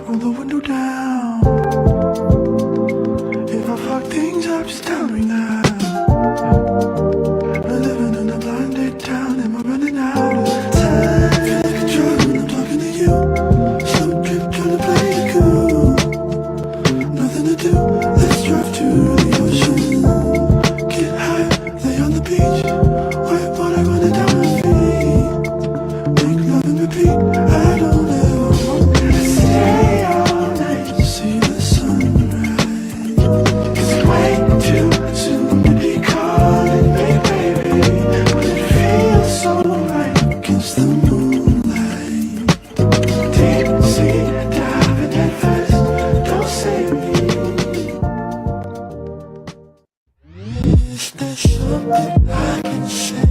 roll the window down. If I fuck things up, just tell me now. I'm living in a blinded town, am I running out of time? Feel like a drug when I'm talking to you. Slow trip, trying to play it cool. Nothing to do, let's drive to the ocean. Get high, lay on the beach. White water running down my feet. Make love and repeat, I don't ever want to stay all night to see the sunrise. It's way too soon to be calling me baby, but it feels so right against the moonlight. Deep sea diving at first, don't save me. Is there something I can say?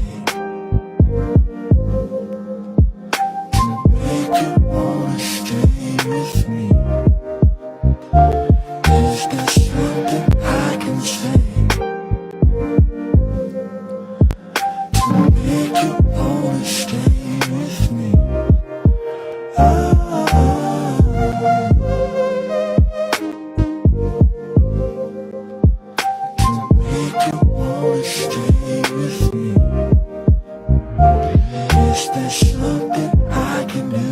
Make you wanna stay with me. Is there something I can say to make you wanna stay with me? To make you wanna stay with me. Is there something I can do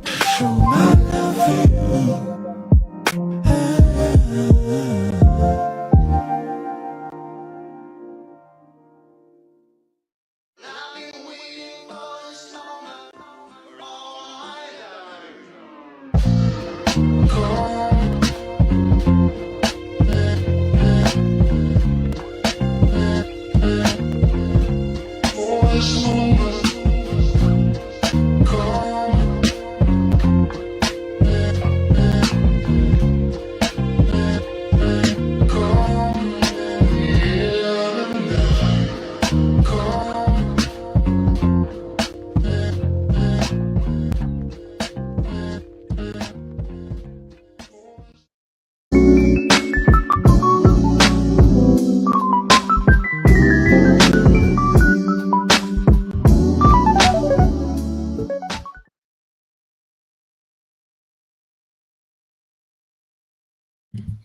to show my love for you?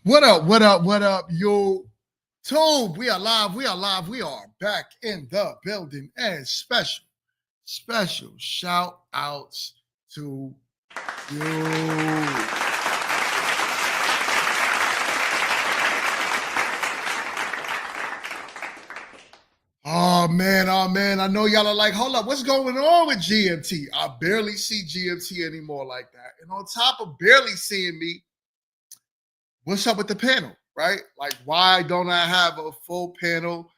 What up, what up, what up, yo? Tube, we are live, we are back in the building. And special shout outs to you. Oh man, I know y'all are like, hold up, what's going on with GMT? I barely see GMT anymore like that. And on top of barely seeing me, what's up with the panel, right? Like, why don't I have a full panel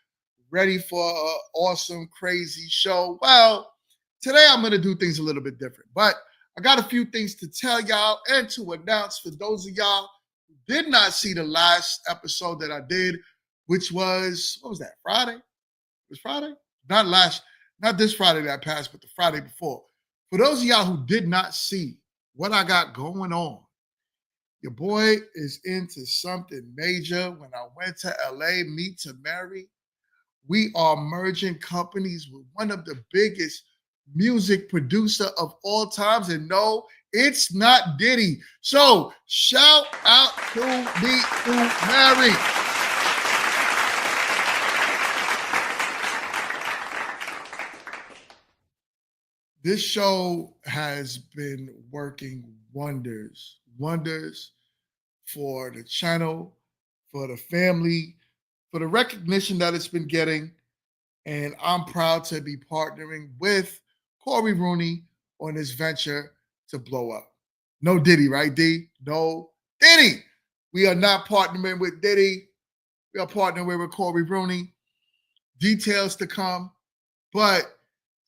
ready for an awesome, crazy show? Well, today I'm going to do things a little bit different, but I got a few things to tell y'all and to announce for those of y'all who did not see the last episode that I did, which was, what was that, Friday? It was Friday? Not this Friday that passed, but the Friday before. For those of y'all who did not see what I got going on, your boy is into something major. When I went to LA, meet to marry, we are merging companies with one of the biggest music producer of all times. And no, it's not Diddy. So shout out to me to marry. This show has been working wonders for the channel, for the family, for the recognition that it's been getting. And I'm proud to be partnering with Corey Rooney on this venture to blow up. No Diddy, right, D? No Diddy. We are not partnering with Diddy. We are partnering with Corey Rooney. Details to come. But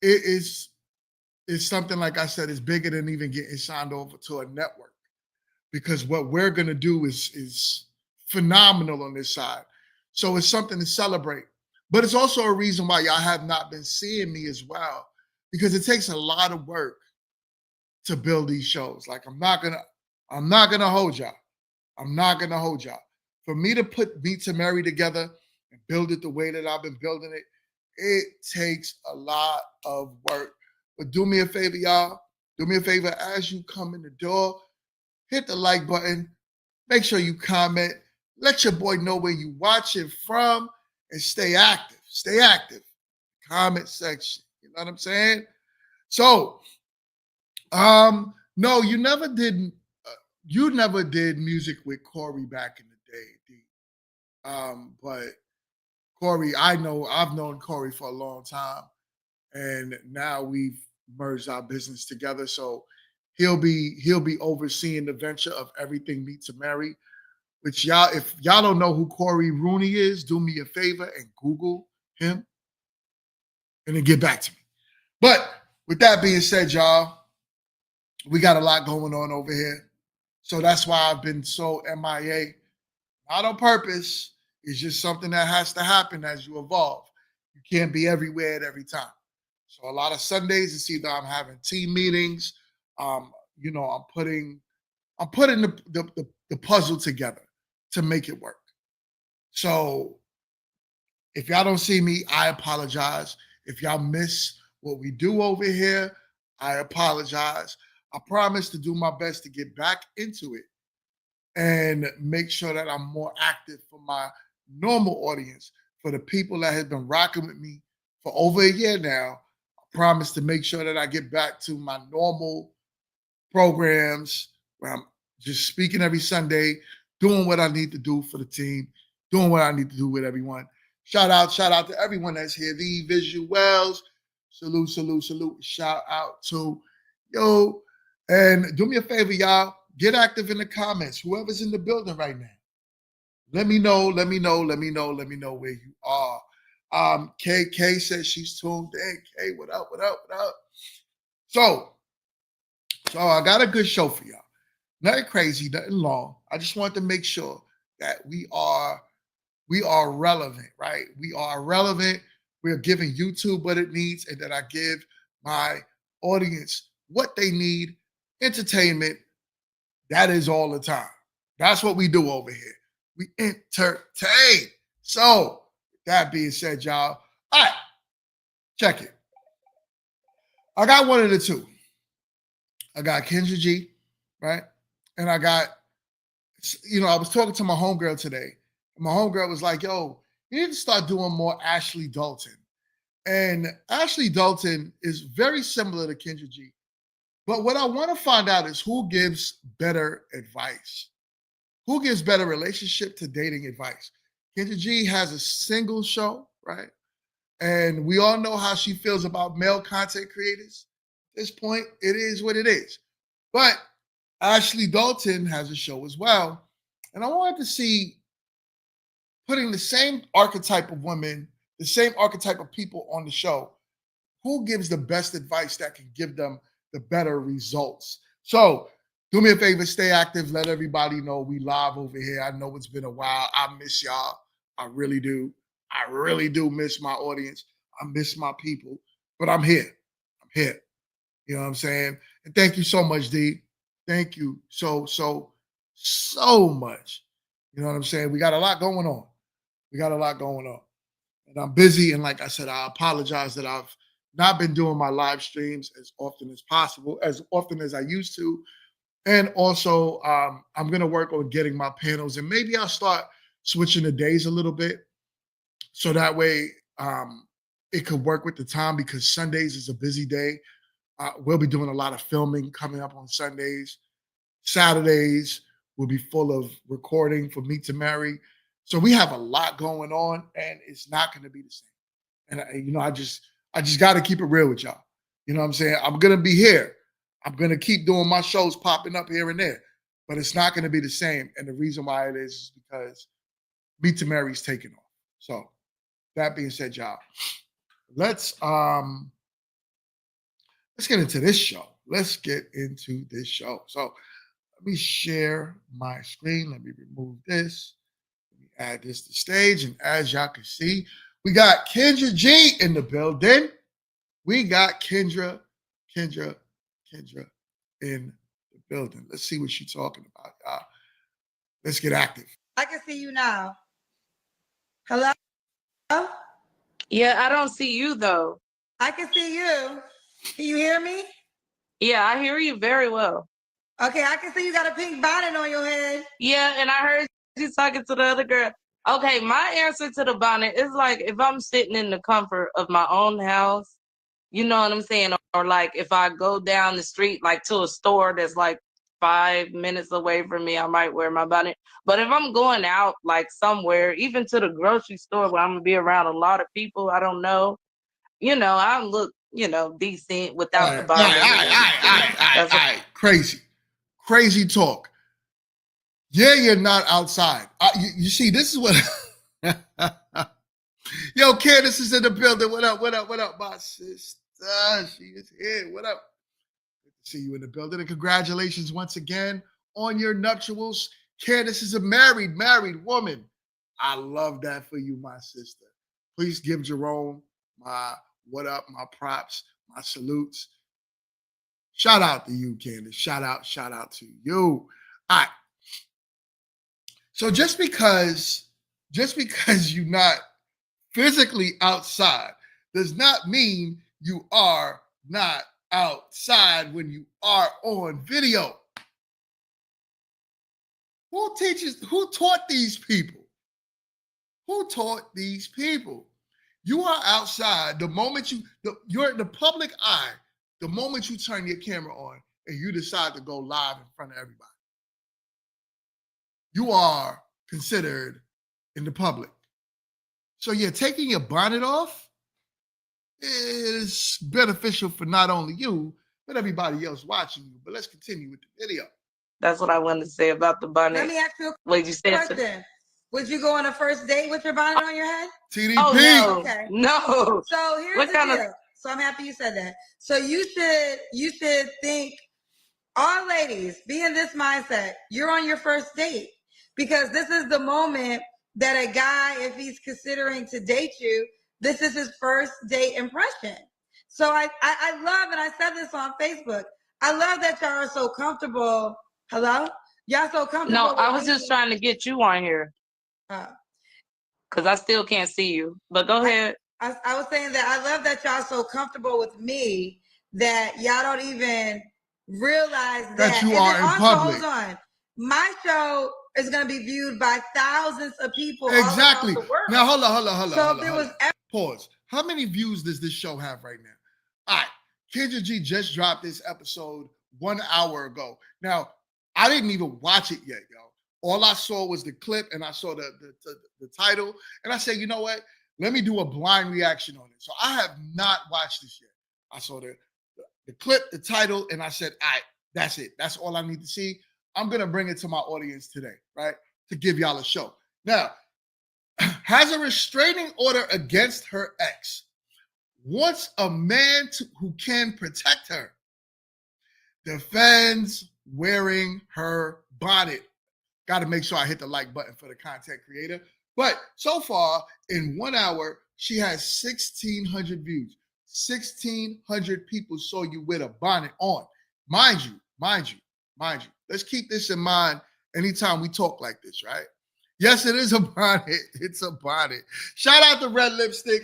it's something, like I said, is bigger than even getting signed over to a network. Because what we're going to do is phenomenal on this side. So it's something to celebrate. But it's also a reason why y'all have not been seeing me as well, because it takes a lot of work to build these shows. Like, I'm not gonna hold y'all. I'm not gonna hold y'all. For me to put Meet to Marry together and build it the way that I've been building it, it takes a lot of work. But do me a favor, y'all. do me a favor as you come in the door, hit the like button. Make sure you comment. Let your boy know where you watching from and stay active. Stay active. Comment section. You know what I'm saying? So, no, you never did music with Corey back in the day, D. But Corey, I've known Corey for a long time, and now we've merged our business together. So he'll be overseeing the venture of everything Meet to Marry. Which y'all, if y'all don't know who Corey Rooney is, do me a favor and Google him, and then get back to me. But with that being said, y'all, we got a lot going on over here. So that's why I've been so MIA. Not on purpose. It's just something that has to happen as you evolve. You can't be everywhere at every time. So a lot of Sundays, it's either I'm having team meetings, I'm putting the puzzle together to make it work. So if y'all don't see me, I apologize. If y'all miss what we do over here, I apologize. I promise to do my best to get back into it and make sure that I'm more active for my normal audience, for the people that have been rocking with me for over a year now. I promise to make sure that I get back to my normal programs where I'm just speaking every Sunday, doing what I need to do for the team, doing what I need to do with everyone. Shout out to everyone that's here. The Visuals, salute. Shout out to yo. And do me a favor, y'all. Get active in the comments. Whoever's in the building right now, let me know where you are. K says she's tuned in. K, what up? So I got a good show for y'all. Nothing crazy, nothing long. I just want to make sure that we are relevant, right? We are relevant. We're giving YouTube what it needs, and that I give my audience what they need, entertainment. That is all the time. That's what we do over here. We entertain. So, that being said, y'all, all right, check it. I got one of the two. I got Kendra G, right? And I was talking to my homegirl today. And my homegirl was like, yo, you need to start doing more Ashley Dalton. And Ashley Dalton is very similar to Kendra G. But what I want to find out is who gives better advice. Who gives better relationship to dating advice? Kendra G has a single show, right? And we all know how she feels about male content creators. At this point, it is what it is. But Ashley Dalton has a show as well. And I wanted to see, putting the same archetype of women, the same archetype of people on the show, who gives the best advice that can give them the better results? So do me a favor, stay active. Let everybody know we live over here. I know it's been a while. I miss y'all. I really do. I really do miss my audience. I miss my people. But I'm here. I'm here. You know what I'm saying? And thank you so much, D. Thank you so much. You know what I'm saying? We got a lot going on. And I'm busy. And like I said, I apologize that I've not been doing my live streams as often as possible, as often as I used to. And also, I'm going to work on getting my panels, and maybe I'll start switching the days a little bit. So that way it could work with the time, because Sundays is a busy day. We'll be doing a lot of filming coming up on Sundays. Saturdays will be full of recording for Meet to Marry. So we have a lot going on, and it's not going to be the same. And I just got to keep it real with y'all. You know what I'm saying? I'm going to be here. I'm going to keep doing my shows popping up here and there, but it's not going to be the same. And the reason why it is because Meet to Mary's taking off. So that being said, y'all, let's get into this show. So let me share my screen. Let me remove this. Let me add this to stage. And as y'all can see, we got Kendra G in the building. We got Kendra in the building. Let's see what she's talking about, y'all. Let's get active. I can see you now. Hello? Yeah, I don't see you though. I can see you. Can you hear me? Yeah, I hear you very well. Okay, I can see you got a pink bonnet on your head. Yeah, and I heard you talking to the other girl. Okay, my answer to the bonnet is like if I'm sitting in the comfort of my own house, you know what I'm saying? Or like if I go down the street like to a store that's like 5 minutes away from me, I might wear my bonnet. But if I'm going out like somewhere, even to the grocery store where I'm gonna be around a lot of people I don't know, I look, decent All without the right, all right, bonnet all and right, all right, all everything. right, all right, That's all right. Crazy talk. Yeah, you're not outside. You see, this is what. Yo, Candace is in the building. What up? What up? What up, my sister? She is here. What up? Good to see you in the building. And congratulations once again on your nuptials. Candace is a married woman. I love that for you, my sister. Please give Jerome my what up, my props, my salutes. Shout out to you, Candace. Shout out to you. All right. So just because you're not physically outside does not mean you are not outside when you are on video. Who taught these people? Who taught these people? You are outside the moment you're in the public eye, the moment you turn your camera on and you decide to go live in front of everybody. You are considered in the public. So yeah, taking your bonnet off is beneficial for not only you, but everybody else watching you. But let's continue with the video. That's what I wanted to say about the bonnet. Let me ask you What you a said. question. Would you go on a first date with your bonnet on your head? TDP. Oh no, Okay. no. So here's What the kind of- deal. So I'm happy you said that. So you should think, all ladies, be in this mindset. You're on your first date because this is the moment that a guy, if he's considering to date you, this is his first date impression. So I love, and I said this on Facebook, I love that y'all are so comfortable. Hello? Y'all so comfortable. No, I was just trying to get you on here because I still can't see you. But go ahead. I was saying that I love that y'all so comfortable with me that y'all don't even realize that you are in public. Hold on. My show is going to be viewed by thousands of people Exactly. all across the world. Now hold on. So if there was Pause. How many views does this show have right now? All right. Kendra G just dropped this episode 1 hour ago. Now, I didn't even watch it yet, yo. All I saw was the clip and I saw the title. And I said, you know what? Let me do a blind reaction on it. So I have not watched this yet. I saw the clip, the title, and I said, all right, that's it. That's all I need to see. I'm going to bring it to my audience today, right? To give y'all a show. Now, has a restraining order against her ex. Wants a man who can protect her. Defends wearing her bonnet. Got to make sure I hit the like button for the content creator. But so far, in 1 hour, she has 1,600 views. 1,600 people saw you with a bonnet on. Mind you. Let's keep this in mind anytime we talk like this, right? Yes, it is a bonnet. It's a bonnet. Shout out to Red Lipstick.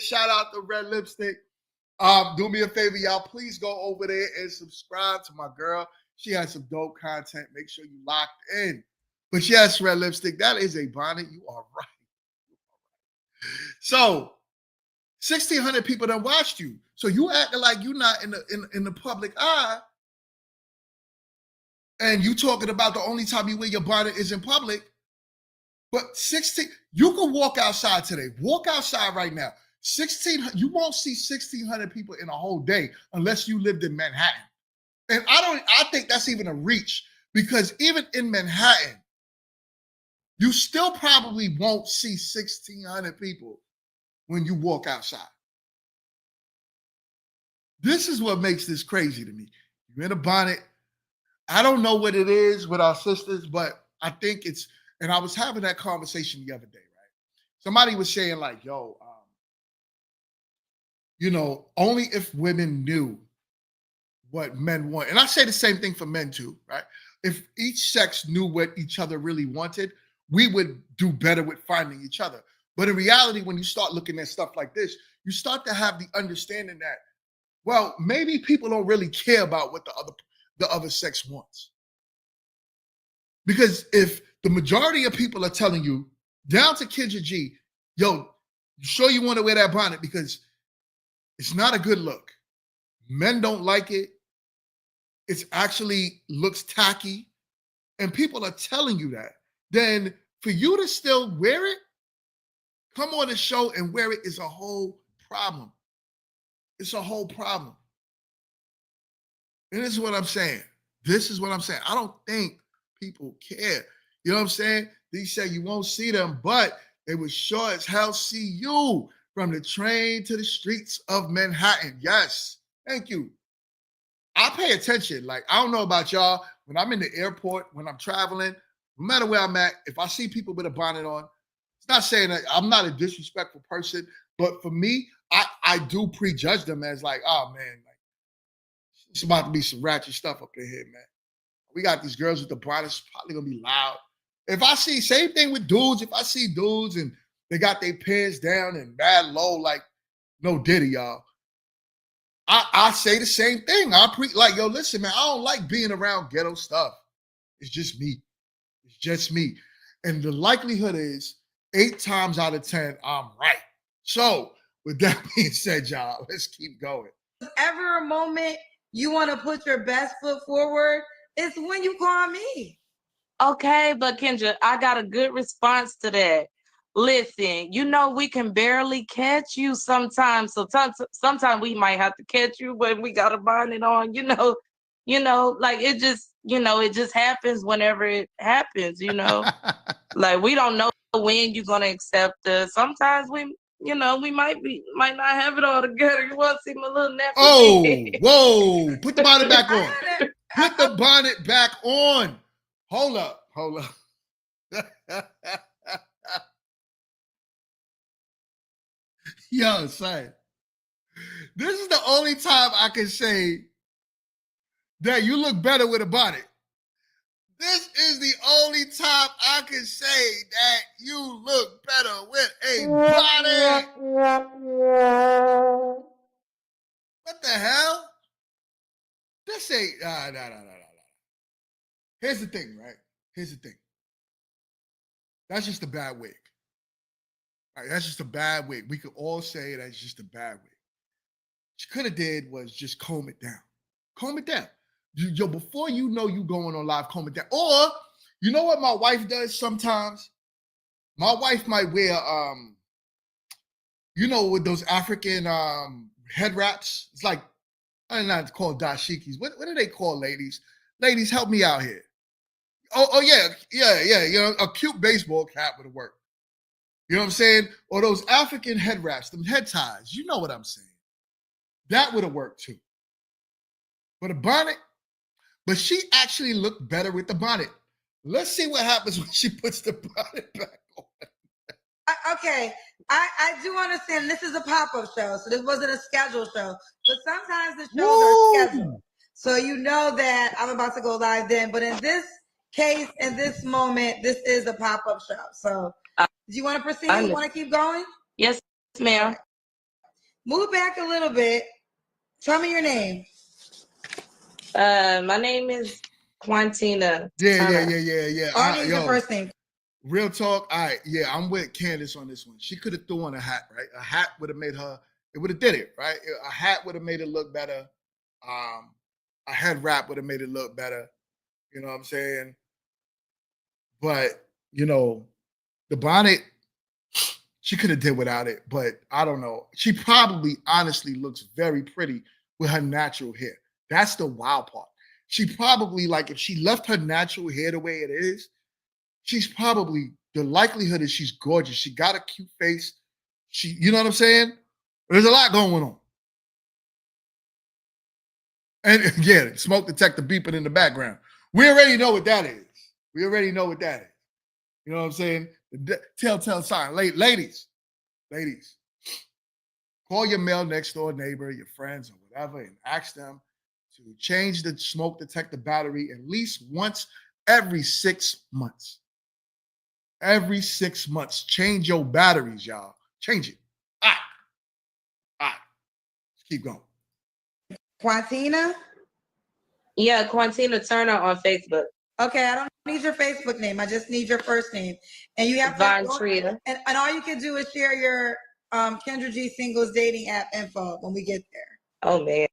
Do me a favor, y'all. Please go over there and subscribe to my girl. She has some dope content. Make sure you locked in. But yes, Red Lipstick, that is a bonnet. You are right. So 1,600 people that watched you. So you acting like you're not in the public eye. And you talking about the only time you wear your bonnet is in public. But you can walk outside today. Walk outside right now. You won't see 1,600 people in a whole day unless you lived in Manhattan. And I think that's even a reach because even in Manhattan, you still probably won't see 1,600 people when you walk outside. This is what makes this crazy to me. You're in a bonnet. I don't know what it is with our sisters, but I think it's, and I was having that conversation the other day, right? Somebody was saying like, yo, only if women knew what men want. And I say the same thing for men too, right? If each sex knew what each other really wanted, we would do better with finding each other. But in reality, when you start looking at stuff like this, you start to have the understanding that Well, maybe people don't really care about what the other sex wants. Because if the majority of people are telling you, down to Kendra G, yo, you sure you want to wear that bonnet because it's not a good look. Men don't like it. It's actually looks tacky. And people are telling you that. Then for you to still wear it, come on the show and wear it is a whole problem. It's a whole problem. And this is what I'm saying. This is what I'm saying. I don't think people care. You know what I'm saying? They say you won't see them, but they would sure as hell see you from the train to the streets of Manhattan. Yes. Thank you. I pay attention. Like, I don't know about y'all. When I'm in the airport, when I'm traveling, no matter where I'm at, if I see people with a bonnet on, it's not saying that I'm not a disrespectful person, but for me, I do prejudge them as like, oh man, like it's about to be some ratchet stuff up in here, man. We got these girls with the bonnets, probably gonna be loud. If I see, same thing with dudes, if I see dudes and they got their pants down and mad low, like no Diddy, y'all. I say the same thing. Like, yo, listen, man, I don't like being around ghetto stuff. It's just me. It's just me. And the likelihood is 8 times out of 10, I'm right. So with that being said, y'all, let's keep going. If ever a moment you want to put your best foot forward, it's when you call me. Okay, but Kendra, I got a good response to that. Listen, you know we can barely catch you sometimes, so sometimes we might have to catch you when we got a bonnet on. Like it just happens whenever it happens. Like we don't know when you're gonna accept us. Sometimes we might not have it all together. You want to see my little nephew? Oh, whoa! Put the bonnet back on. Put the bonnet back on. Hold up. Yo, son. This is the only time I can say that you look better with a bonnet. This is the only time I can say that you look better with a bonnet. What the hell? This ain't, no. Here's the thing, right? Here's the thing. That's just a bad wig. All right, that's just a bad wig. We could all say that's just a bad wig. What you could have did was just comb it down. Comb it down. Yo, before you know you going on live, comb it down. Or, you know what my wife does sometimes? My wife might wear, with those African head wraps. It's like, I'm not called dashikis. What do they call ladies? Ladies, help me out here. Oh yeah. A cute baseball cap would work. You know what I'm saying? Or those African head wraps, them head ties. You know what I'm saying? That would have worked too. But a bonnet, but she actually looked better with the bonnet. Let's see what happens when she puts the bonnet back on. Okay, I do understand this is a pop-up show, so this wasn't a scheduled show. But sometimes the shows are scheduled. So you know that I'm about to go live then. But in this case, in this moment, this is a pop-up show. So do you want to proceed? You want to keep going? Yes, ma'am. Right. Move back a little bit. Tell me your name. My name is Quantina. Yeah. Arnie's your first name. Real talk. All right. Yeah, I'm with Candace on this one. She could have threw on a hat, right? A hat would have made her, it would have did it, right? A hat would have made it look better. A head wrap would have made it look better. You know what I'm saying? But, the bonnet, she could have did without it, but I don't know. She probably honestly looks very pretty with her natural hair. That's the wild part. She probably, like, if she left her natural hair the way it is, she's probably, the likelihood is she's gorgeous. She got a cute face. You know what I'm saying? There's a lot going on. And again, smoke detector beeping in the background. We already know what that is. You know what I'm saying? The telltale sign. Ladies, call your male next door neighbor, your friends, or whatever, and ask them to change the smoke detector battery at least once every 6 months. Every 6 months. Change your batteries, y'all. Change it. All right. Let's keep going. Quantina? Yeah, Quantina Turner on Facebook. Okay, I don't need your Facebook name. I just need your first name. And you have Von to Tria. and all you can do is share your Kendra G singles dating app info when we get there. Oh man.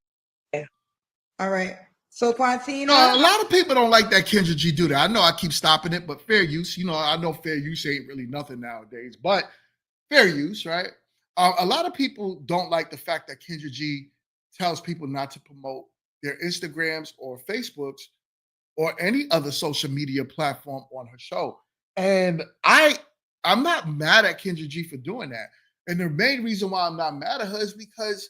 All right. So No, Quantina. a lot of people don't like that Kendra G do that. I know I keep stopping it, but fair use. I know fair use ain't really nothing nowadays, but fair use, right? A lot of people don't like the fact that Kendra G tells people not to promote their Instagrams or Facebooks or any other social media platform on her show. And I'm not mad at Kendra G for doing that. And the main reason why I'm not mad at her is because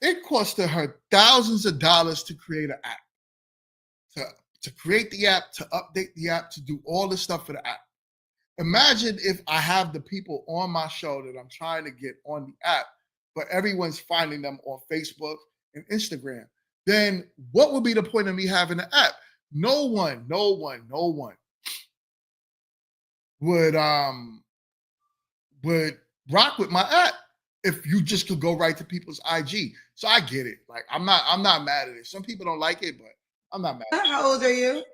it costed her thousands of dollars to create an app. To create the app, to update the app, to do all the stuff for the app. Imagine if I have the people on my show that I'm trying to get on the app, but everyone's finding them on Facebook and Instagram. Then what would be the point of me having an app? No one would rock with my app if you just could go right to people's IG. So I get it. Like I'm not mad at it. Some people don't like it, but I'm not mad. How old are you?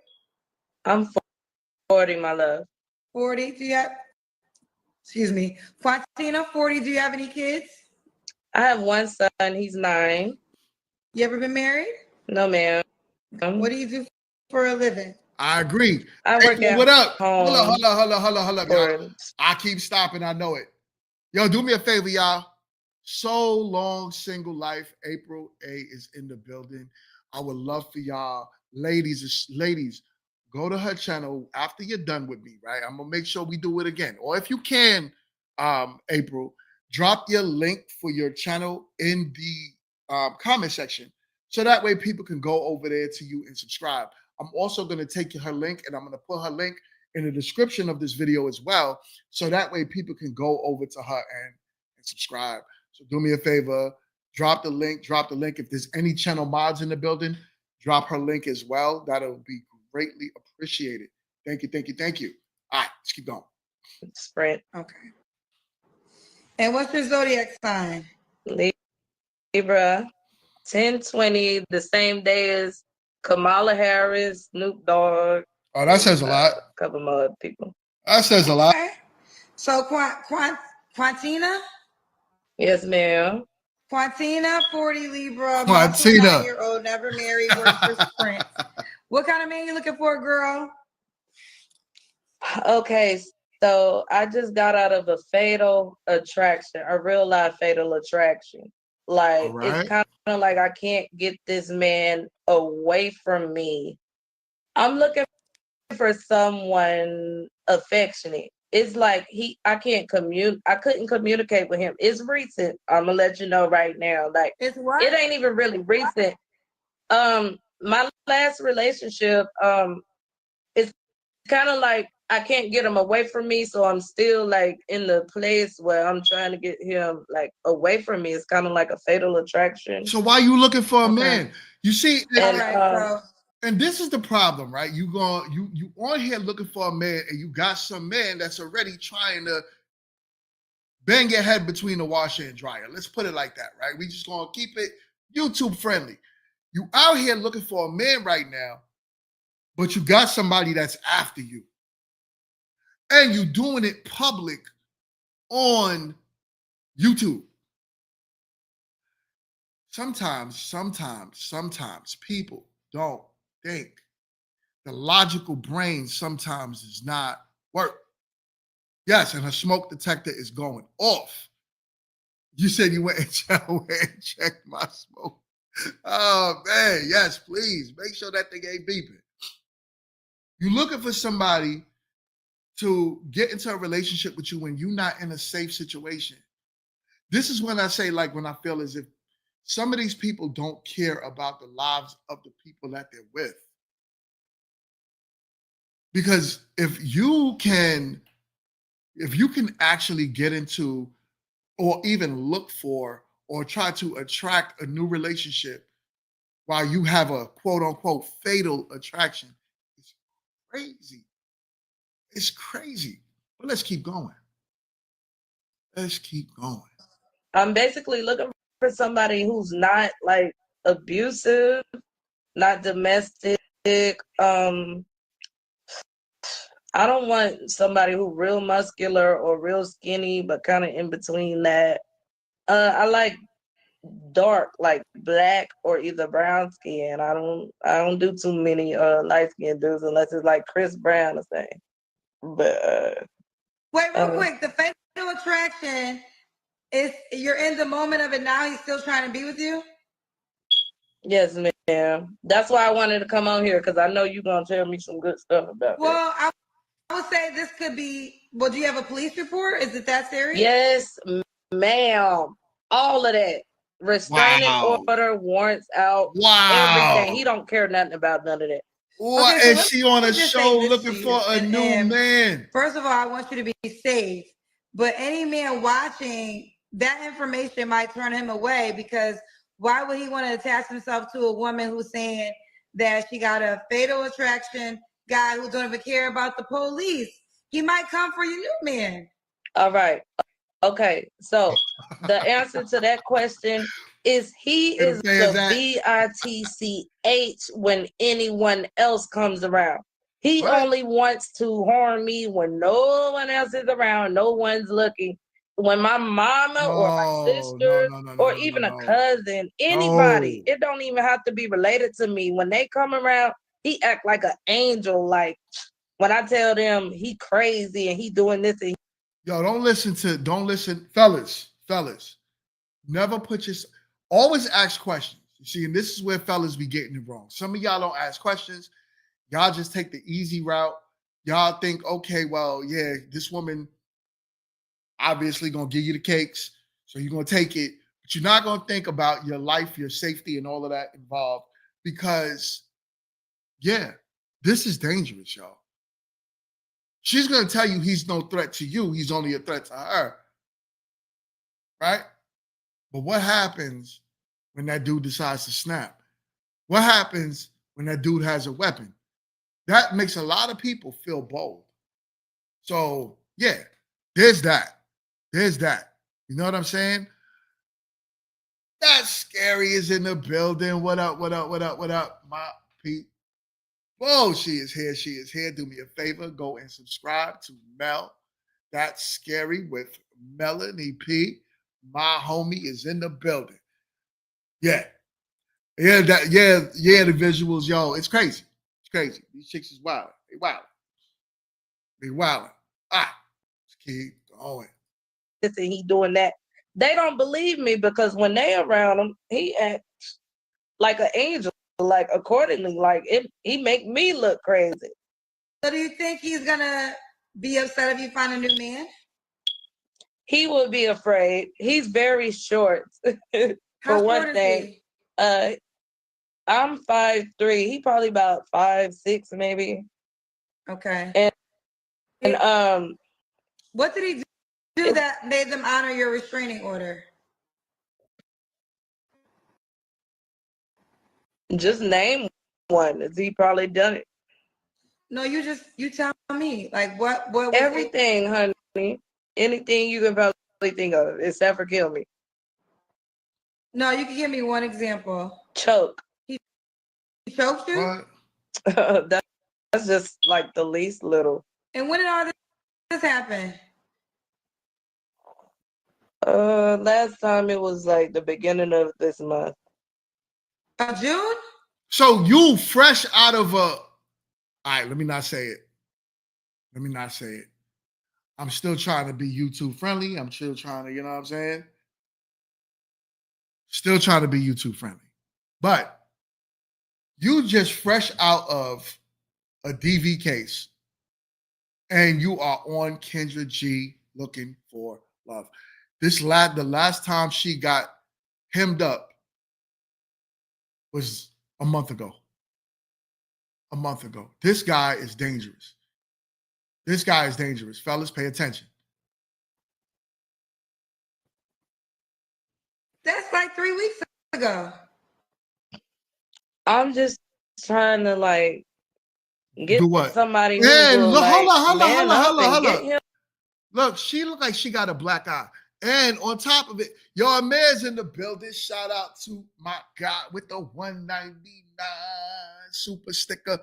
I'm 40, my love. 40. Do you have excuse me. Quantina, 40. Do you have any kids? I have one son, he's 9. You ever been married? No, ma'am. What do you do for a living? I agree. I work April, at what up? home. Hold up, y'all. Or I keep stopping. I know it. Yo, do me a favor, y'all. So long single life. April A is in the building. I would love for y'all, ladies, go to her channel after you're done with me, right? I'm gonna make sure we do it again. Or if you can, April, drop your link for your channel in the comment section. So that way people can go over there to you and subscribe. I'm also going to take her link and I'm going to put her link in the description of this video as well. So that way people can go over to her and subscribe. So do me a favor, drop the link. If there's any channel mods in the building, drop her link as well. That'll be greatly appreciated. Thank you. All right, let's keep going. spread. Okay. And what's your zodiac sign? Libra, 10/20, the same day as Kamala Harris, Snoop Dogg. Oh, that says a lot. A couple more other people. That says a lot. Okay. So Quantina? Yes, ma'am. Quantina, 40 Libra, Quantina. 9-year-old, never married, works for Sprint. What kind of man you looking for, girl? Okay, so I just got out of a fatal attraction, a real life fatal attraction. Like All right. it's kind of like I can't get this man away from me. I'm looking for someone affectionate. It's like I couldn't communicate with him. It's recent. I'm gonna let you know right now. Like It's what? it ain't even really recent. My last relationship, it's kind of like I can't get him away from me, so I'm still like in the place where I'm trying to get him like away from me. It's kind of like a fatal attraction. So why you looking for a man? You see, All right, and this is the problem, right? You on here looking for a man, and you got some man that's already trying to bang your head between the washer and dryer. Let's put it like that, right? We just gonna keep it YouTube friendly. You out here looking for a man right now, but you got somebody that's after you. And you doing it public on YouTube. Sometimes people don't think. The logical brain sometimes does not work. Yes, and her smoke detector is going off. You said you went and checked my smoke. Oh, man, yes, please. Make sure that thing ain't beeping. You're looking for somebody to get into a relationship with you when you're not in a safe situation. This is when I say, like, when I feel as if some of these people don't care about the lives of the people that they're with. Because if you can actually get into or even look for or try to attract a new relationship while you have a quote unquote fatal attraction, it's crazy. It's crazy. But let's keep going. I'm basically looking for somebody who's not like abusive, not domestic. I don't want somebody who real muscular or real skinny, but kind of in between that. I like dark, like black or either brown skin. I don't do too many light skinned dudes unless it's like Chris Brown or something. But Wait, real quick. The fatal attraction is you're in the moment of it now. He's still trying to be with you. yes, ma'am. That's why I wanted to come on here because I know you're gonna tell me some good stuff about it. Well, I would say this could be. Well, do you have a police report? Is it that serious? Yes, ma'am. All of that. Restraining order, warrants out, everything. He don't care nothing about none of that. What Okay, is she on a just show say this looking to for you, a new man? First of all, I want you to be safe. But any man watching, that information might turn him away because why would he want to attach himself to a woman who's saying that she got a fatal attraction guy who don't even care about the police? He might come for your new man. All right. Okay. So the answer to that question is he is the bitch when anyone else comes around. He only wants to harm me when no one else is around, no one's looking. When my mama or my sister or even a cousin, anybody, it don't even have to be related to me. When they come around, he act like an angel. Like when I tell them he crazy and he doing this and Yo, don't listen, fellas. Never put your, always ask questions. You see, and this is where fellas be getting it wrong. Some of y'all don't ask questions. Y'all just take the easy route. Y'all think, okay, well, yeah, this woman obviously gonna give you the cakes, so you're gonna take it, but you're not gonna think about your life, your safety, and all of that involved because, yeah, this is dangerous, y'all. She's gonna tell you he's no threat to you, he's only a threat to her, right? But what happens when that dude decides to snap? What happens when that dude has a weapon? That makes a lot of people feel bold. So, yeah, there's that. You know what I'm saying? That Scary is in the building. What up? My Pete. Whoa, she is here. Do me a favor. Go and subscribe to Mel. That's Scary with Melanie P. My homie is in the building. Yeah. The visuals, yo. It's crazy. These chicks is wild. They wild. Let's keep going. and he doing that. They don't believe me because when they around him, he acts like an angel, like accordingly, like he make me look crazy. So do you think he's gonna be upset if you find a new man? He would be afraid. He's very short. For one thing. I'm 5'3". He probably about 5'6", maybe. Okay. And what did he do that made them honor your restraining order? Just name one. Has he probably done it? No, you tell me. Like what was everything, honey. Anything you can probably think of, except for kill me. No, you can give me one example. Choke. He choked you? What? That's just like the least little. And when did all this happen? Last time it was like the beginning of this month. June? So you fresh out of a, all right, let me not say it. I'm still trying to be YouTube friendly. I'm still trying to, you know what I'm saying? Still trying to be YouTube friendly. But you just fresh out of a DV case and you are on Kendra G looking for love. The last time she got hemmed up was a month ago. This guy is dangerous. Fellas, pay attention. That's like 3 weeks ago. I'm just trying to like get Do what? somebody who will hold like on. man up and get him. Look, she look like she got a black eye. And on top of it, your man's in the building. Shout out to my guy with the 199 super sticker.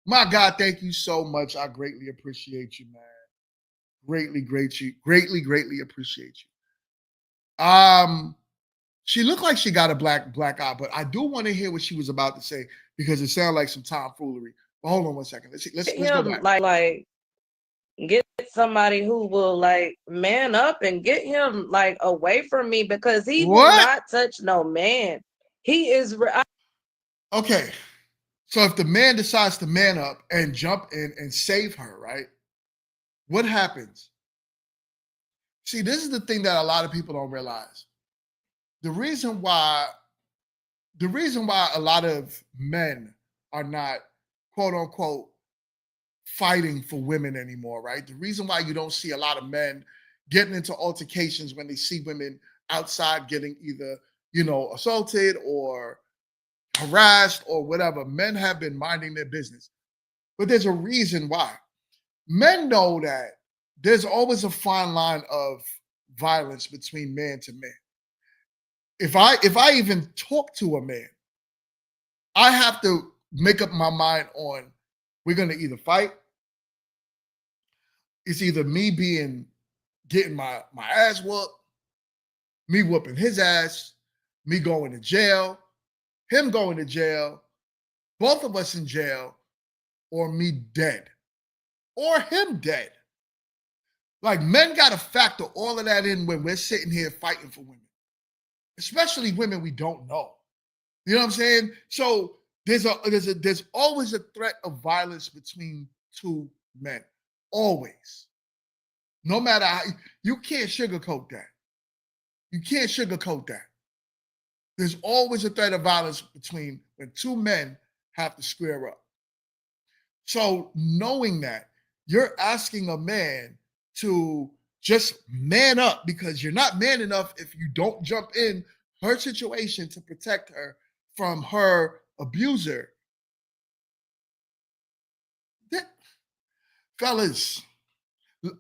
My God, thank you so much. I greatly appreciate you, man. Greatly appreciate you. She looked like she got a black eye, but I do want to hear what she was about to say because it sounded like some tomfoolery. But hold on one second. Let's go back. Like get somebody who will like man up and get him like away from me because he will not touch no man. He is okay. So if the man decides to man up and jump in and save her, right? What happens? See, this is the thing that a lot of people don't realize. The reason why a lot of men are not quote unquote fighting for women anymore, right? The reason why you don't see a lot of men getting into altercations when they see women outside getting either, assaulted or harassed or whatever. Men have been minding their business. But there's a reason why. Men know that there's always a fine line of violence between man to man. If I even talk to a man, I have to make up my mind on we're gonna either fight. It's either me getting my ass whooped, me whooping his ass, me going to jail, him going to jail, both of us in jail, or me dead, or him dead. Like men got to factor all of that in when we're sitting here fighting for women, especially women we don't know. You know what I'm saying? So there's always a threat of violence between two men, always. No matter how, you can't sugarcoat that. You can't sugarcoat that. There's always a threat of violence between when two men have to square up. So knowing that, you're asking a man to just man up because you're not man enough if you don't jump in her situation to protect her from her abuser. Fellas,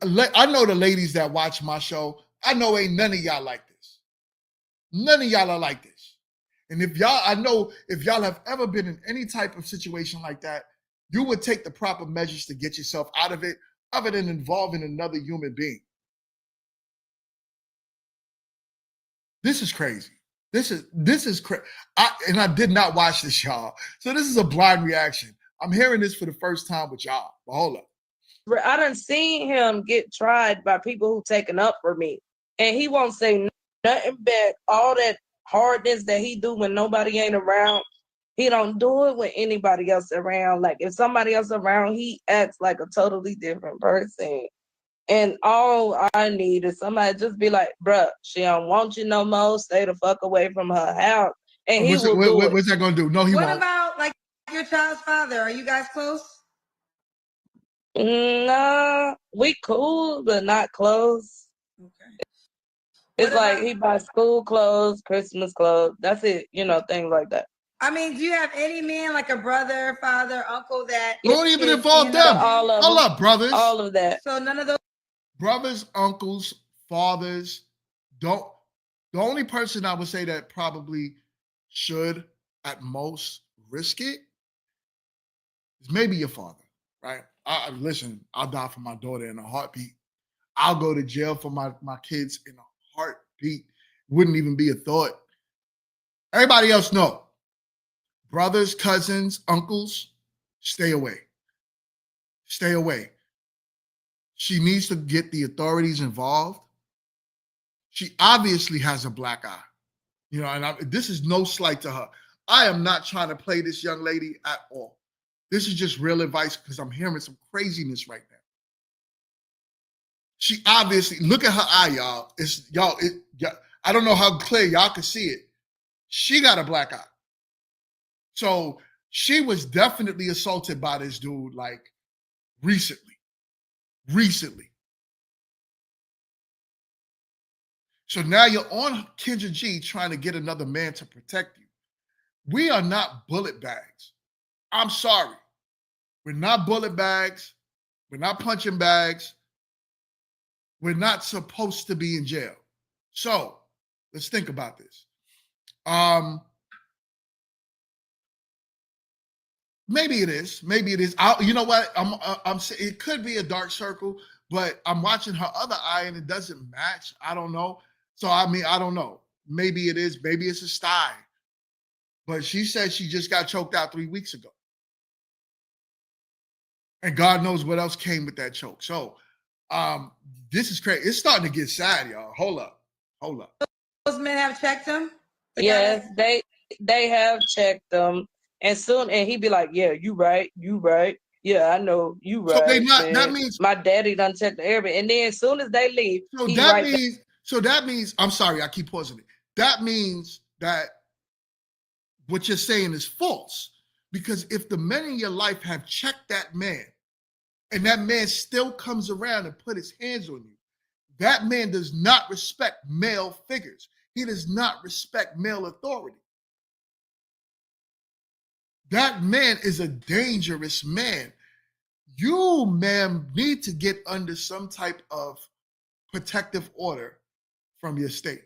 I know the ladies that watch my show. I know ain't none of y'all like this. None of y'all are like this. And I know if y'all have ever been in any type of situation like that, you would take the proper measures to get yourself out of it, other than involving another human being. This is crazy. This is crazy. I did not watch this, y'all. So this is a blind reaction. I'm hearing this for the first time with y'all. But hold up. I done seen him get tried by people who taken up for me, and he won't say nothing back. All that hardness that he do when nobody ain't around, he don't do it when anybody else around. Like if somebody else around, he acts like a totally different person. And all I need is somebody just be like, bruh, she don't want you no more. Stay the fuck away from her house. And he will do it. What's that gonna do? No, he won't. What about like your child's father? Are you guys close? Nah, we cool, but not close. Okay. It's like he buys school clothes, Christmas clothes. That's it, things like that. I mean, do you have any man like a brother, father, uncle that don't even involve them? All of Hold them. up, brothers. All of that. So none of those brothers, uncles, fathers. Don't. The only person I would say that probably should at most risk it is maybe your father, right? Listen, I'll die for my daughter in a heartbeat. I'll go to jail for my kids in a heartbeat. Wouldn't even be a thought. Everybody else know. Brothers, cousins, uncles, stay away. Stay away. She needs to get the authorities involved. She obviously has a black eye. And this is no slight to her. I am not trying to play this young lady at all. This is just real advice because I'm hearing some craziness right now. She obviously, look at her eye, y'all. I don't know how clear y'all can see it. She got a black eye. So she was definitely assaulted by this dude like recently. So now you're on Kendra G trying to get another man to protect you. We are not bullet bags. I'm sorry. We're not bullet bags. We're not punching bags. We're not supposed to be in jail. So let's think about this. Maybe it is. Maybe it is. You know what? I'm. It could be a dark circle, but I'm watching her other eye and it doesn't match. I don't know. So I mean, I don't know. Maybe it is. Maybe it's a sty. But she said she just got choked out 3 weeks ago, and God knows what else came with that choke. So, this is crazy. It's starting to get sad, y'all. Hold up. Those men have checked him. Yes, they have checked them, and he'd be like, "Yeah, you right. Yeah, I know you right." So they not. Man. That means My daddy done checked the area, and then as soon as they leave, so he that right back. means. So that means. I'm sorry. I keep pausing it. That means that what you're saying is false. Because if the men in your life have checked that man, and that man still comes around and put his hands on you, that man does not respect male figures. He does not respect male authority. That man is a dangerous man. You, ma'am, need to get under some type of protective order from your state.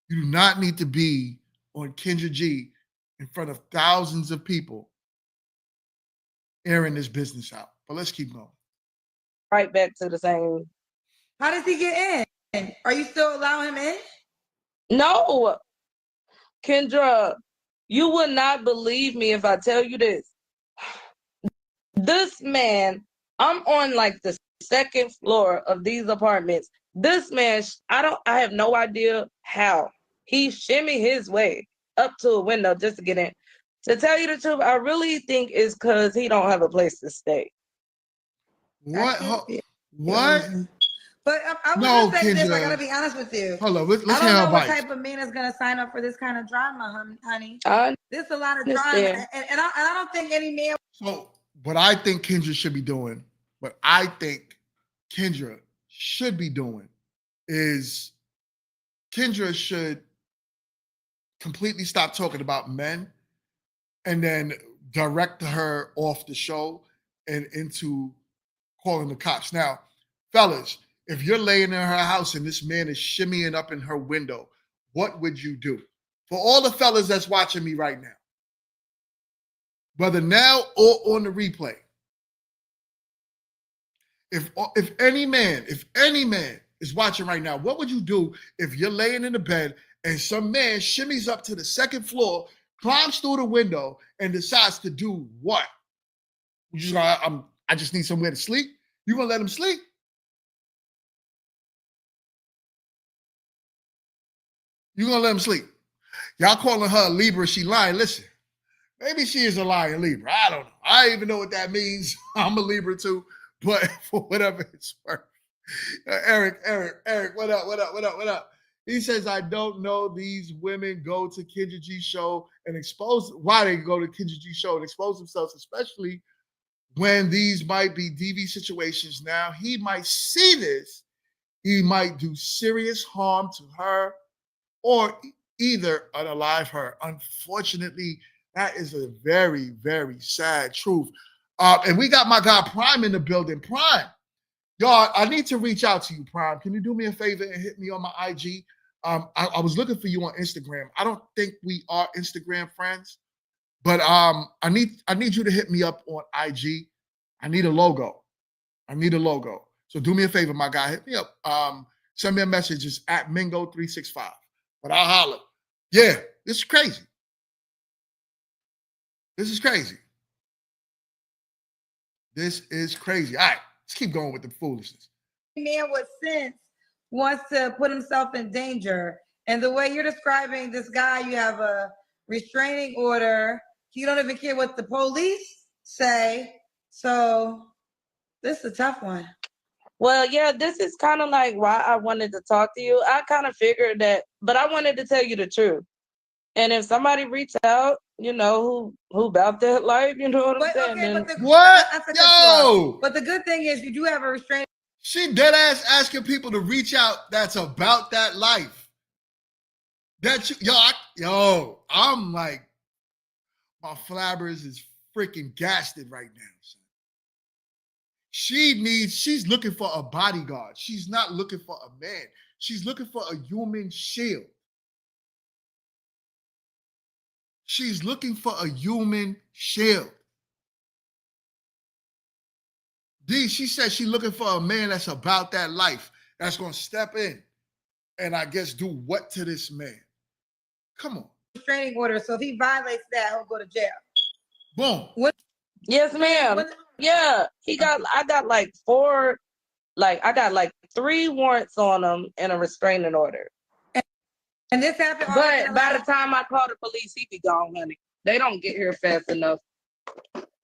You do not need to be on Kendra G in front of thousands of people airing this business out. But let's keep going. Right back to the same. How does he get in? Are you still allowing him in? No, Kendra, you would not believe me if I tell you this. This man, I'm on like the second floor of these apartments. This man, I have no idea how he shimmy his way up to a window just to get in. To tell you the truth, I really think it's because he don't have a place to stay. What? Yeah. What? But I was No, gonna say this. I Kendra. gotta be honest with you. Hold on. Let's I hear don't her know what advice. type of man is gonna sign up for this kind of drama, honey. I There's a lot of understand. drama, and I don't think any man. So, what I think Kendra should be doing, what I think Kendra should be doing is Kendra should completely stop talking about men and then direct her off the show and into calling the cops. Now, fellas, if you're laying in her house and this man is shimmying up in her window, what would you do? For all the fellas that's watching me right now, whether now or on the replay, if any man is watching right now, what would you do if you're laying in the bed and some man shimmies up to the second floor, climbs through the window, and decides to do what? You just I just need somewhere to sleep. You gonna let him sleep? You gonna let him sleep? Y'all calling her a Libra? She lying? Listen, maybe she is a lying Libra. I don't know. I don't even know what that means. I'm a Libra too, but for whatever it's worth. Eric, what up? He says, I don't know. These women go to Kendra G show and expose why they go to Kendra G show and expose themselves, especially when these might be DV situations. Now, he might see this. He might do serious harm to her or either unalive her. Unfortunately, that is a very, very sad truth. And we got my guy Prime in the building. Prime, y'all, I need to reach out to you, Prime. Can you do me a favor and hit me on my IG? I was looking for you on Instagram. I don't think we are Instagram friends, but I need you to hit me up on IG. I need a logo. So do me a favor, my guy. Hit me up. Send me a message. It's at Mingo365. But I'll holler. Yeah, this is crazy. This is crazy. All right, let's keep going with the foolishness. Man with sense wants to put himself in danger. And the way you're describing this guy, you have a restraining order. You don't even care what the police say. So this is a tough one. Well, yeah, this is kind of like why I wanted to talk to you. I kind of figured that, but I wanted to tell you the truth. And if somebody reached out, who about that life, you know what I'm saying? Okay, then, What? Yo! But the good thing is you do have a restraining. She dead ass asking people to reach out that's about that life. I'm like, my flabbers is freaking gasted right now. Son. She's looking for a bodyguard. She's not looking for a man. She's looking for a human shield. She's looking for a human shield. D, she said she's looking for a man that's about that life, that's going to step in and I guess do what to this man? Come on. Restraining order. So if he violates that, he'll go to jail. Boom. Yes, ma'am. Yeah, I got like three warrants on him and a restraining order. And this happened. But by the time I call the police, he be gone, honey. They don't get here fast enough.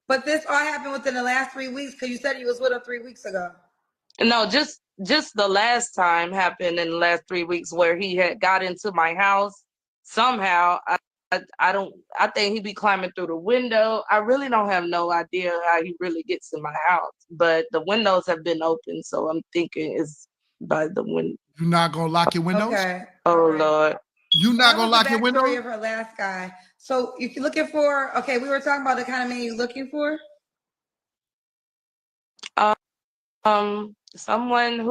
But this all happened within the last 3 weeks because you said he was with him 3 weeks ago. No, just the last time happened in the last 3 weeks where he had got into my house somehow. I think he be climbing through the window. I really don't have no idea how he really gets in my house, but the windows have been open, so I'm thinking it's by the window. You're not gonna lock your windows? Okay. Oh Lord. You're not gonna lock your windows? Story of her last guy. So if you're looking for, okay, we were talking about the kind of man you're looking for. Someone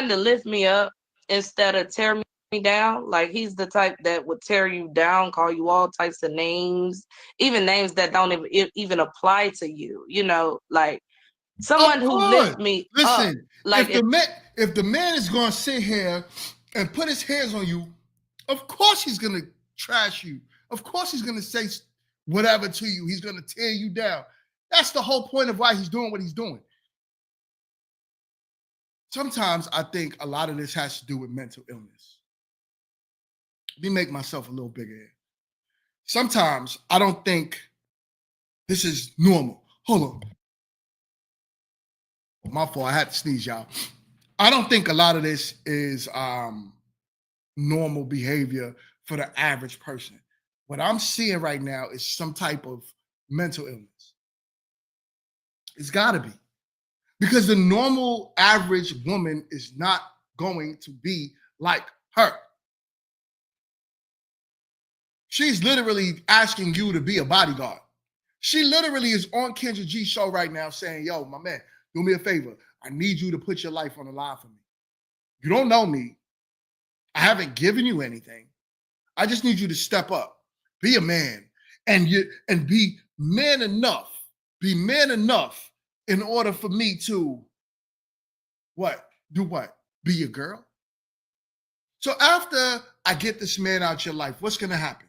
to lift me up instead of tear me down. Like he's the type that would tear you down, call you all types of names, even names that don't even apply to you. You know, like someone who lifts me up. Listen, Like if the man is gonna sit here and put his hands on you, of course he's gonna trash you. Of course he's gonna say whatever to you. He's gonna tear you down. That's the whole point of why he's doing what he's doing. Sometimes I think a lot of this has to do with mental illness. Let me make myself a little bigger here. Sometimes I don't think this is normal. Hold on. My fault. I had to sneeze, y'all. I don't think a lot of this is normal behavior for the average person. What I'm seeing right now is some type of mental illness. It's got to be. Because the normal average woman is not going to be like her. She's literally asking you to be a bodyguard. She literally is on Kendra G's show right now saying, yo, my man, do me a favor. I need you to put your life on the line for me. You don't know me. I haven't given you anything. I just need you to step up, be a man, and be man enough. Be man enough in order for me to what? Do what? Be your girl? So after I get this man out your life, what's going to happen?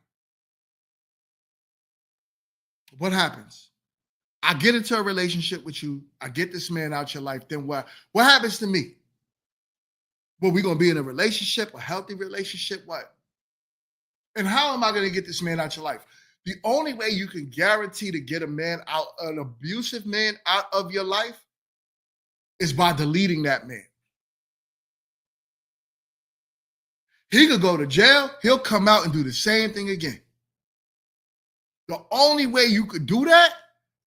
What happens? I get into a relationship with you. I get this man out your life. Then what? What happens to me? Well, we going to be in a relationship, a healthy relationship? What? And how am I going to get this man out your life? The only way you can guarantee to get a man out, an abusive man out of your life, is by deleting that man. He could go to jail. He'll come out and do the same thing again. The only way you could do that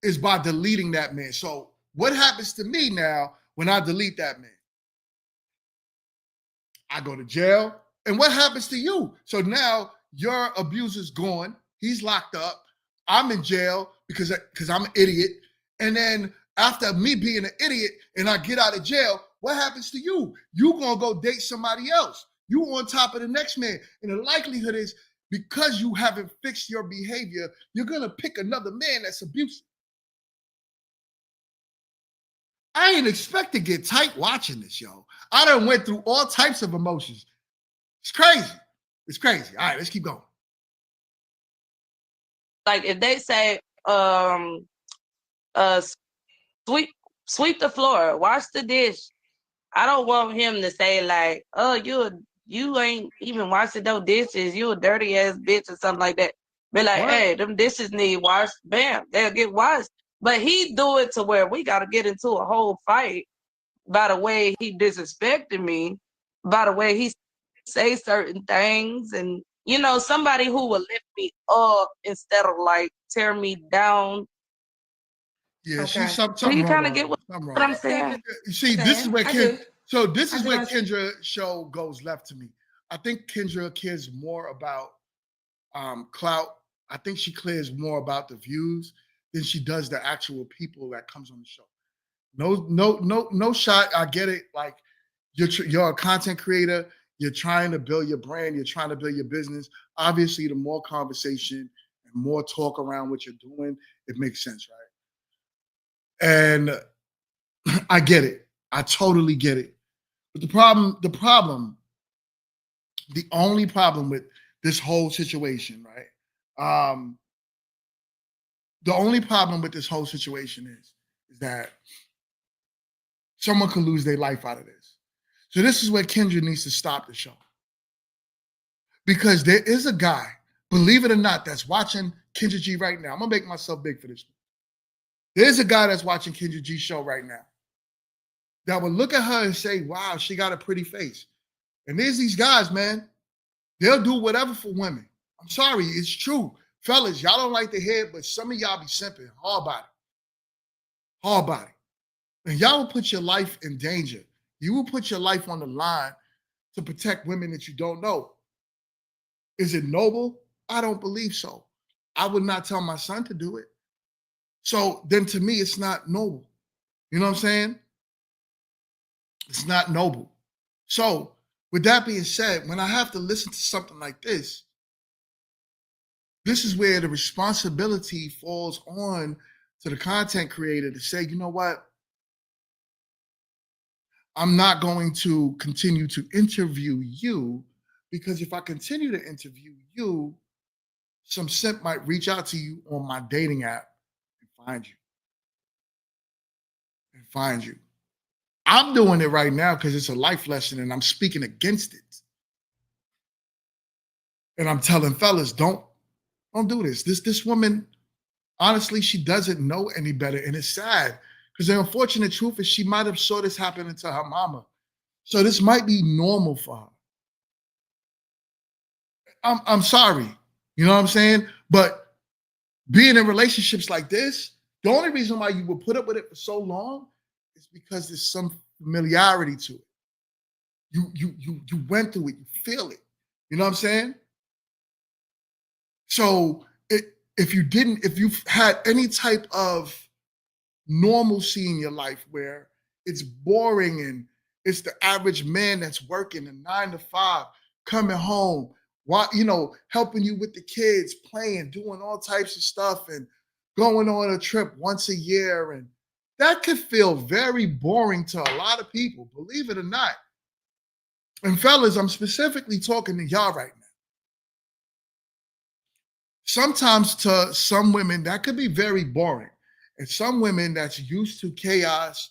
is by deleting that man. So what happens to me now when I delete that man? I go to jail. And what happens to you? So now your abuser's gone. He's locked up. I'm in jail because I'm an idiot. And then after me being an idiot and I get out of jail, what happens to you? You gonna go date somebody else. You on top of the next man. And the likelihood is because you haven't fixed your behavior, you're gonna pick another man that's abusive. I ain't expect to get tight watching this, yo. I done went through all types of emotions. It's crazy. It's crazy. All right, let's keep going. Like if they say, sweep the floor, wash the dish. I don't want him to say like, oh, you ain't even washing those dishes. You a dirty ass bitch or something like that. Be like, What? hey, them dishes need washed. Bam, they'll get washed. But he do it to where we got to get into a whole fight by the way he disrespected me, by the way he say certain things. And, you know, somebody who will lift me up instead of like tear me down. Yeah, Okay. she's something you wrong. kind of get what I'm saying? You see, this is where I do. this is I do where understand. Kendra show goes left to me. I think Kendra cares more about clout. I think she cares more about the views than she does the actual people that comes on the show. No shot. I get it. Like you're a content creator. You're trying to build your brand. You're trying to build your business. Obviously, the more conversation and more talk around what you're doing, it makes sense, right? And I get it. I totally get it. But the only problem with this whole situation, right? The only problem with this whole situation is that someone could lose their life out of this. So this is where Kendra needs to stop the show. Because there is a guy, believe it or not, that's watching Kendra G right now. I'm gonna make myself big for this one. There's a guy that's watching Kendra G show right now that would look at her and say, wow, she got a pretty face. And there's these guys, man, they'll do whatever for women. I'm sorry, it's true. Fellas, y'all don't like to hear it, but some of y'all be simping hard body. Hard body. And y'all will put your life in danger. You will put your life on the line to protect women that you don't know. Is it noble? I don't believe so. I would not tell my son to do it. So then to me, it's not noble. You know what I'm saying? It's not noble. So with that being said, when I have to listen to something like this is where the responsibility falls on to the content creator to say, you know what? I'm not going to continue to interview you because if I continue to interview you, some simp might reach out to you on my dating app and find you. I'm doing it right now because it's a life lesson and I'm speaking against it. And I'm telling fellas, don't do this. This woman, honestly, she doesn't know any better. And it's sad because the unfortunate truth is she might have saw this happening to her mama. So this might be normal for her. I'm sorry. You know what I'm saying? But being in relationships like this, the only reason why you would put up with it for so long is because there's some familiarity to it. You went through it, you feel it. You know what I'm saying? So if you've had any type of normalcy in your life where it's boring and it's the average man that's working a 9 to 5, coming home, helping you with the kids, playing, doing all types of stuff and going on a trip once a year. And that could feel very boring to a lot of people, believe it or not. And fellas, I'm specifically talking to y'all right now. Sometimes to some women, that could be very boring. And some women that's used to chaos,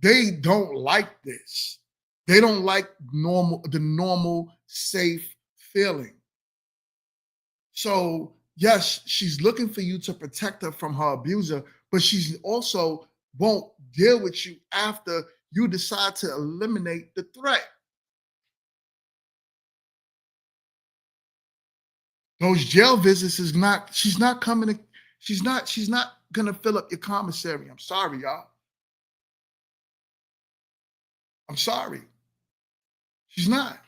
they don't like this. They don't like the normal, safe feeling. So yes, she's looking for you to protect her from her abuser, but she's also won't deal with you after you decide to eliminate the threat. Those jail visits she's not gonna fill up your commissary. I'm sorry, y'all. I'm sorry. She's not.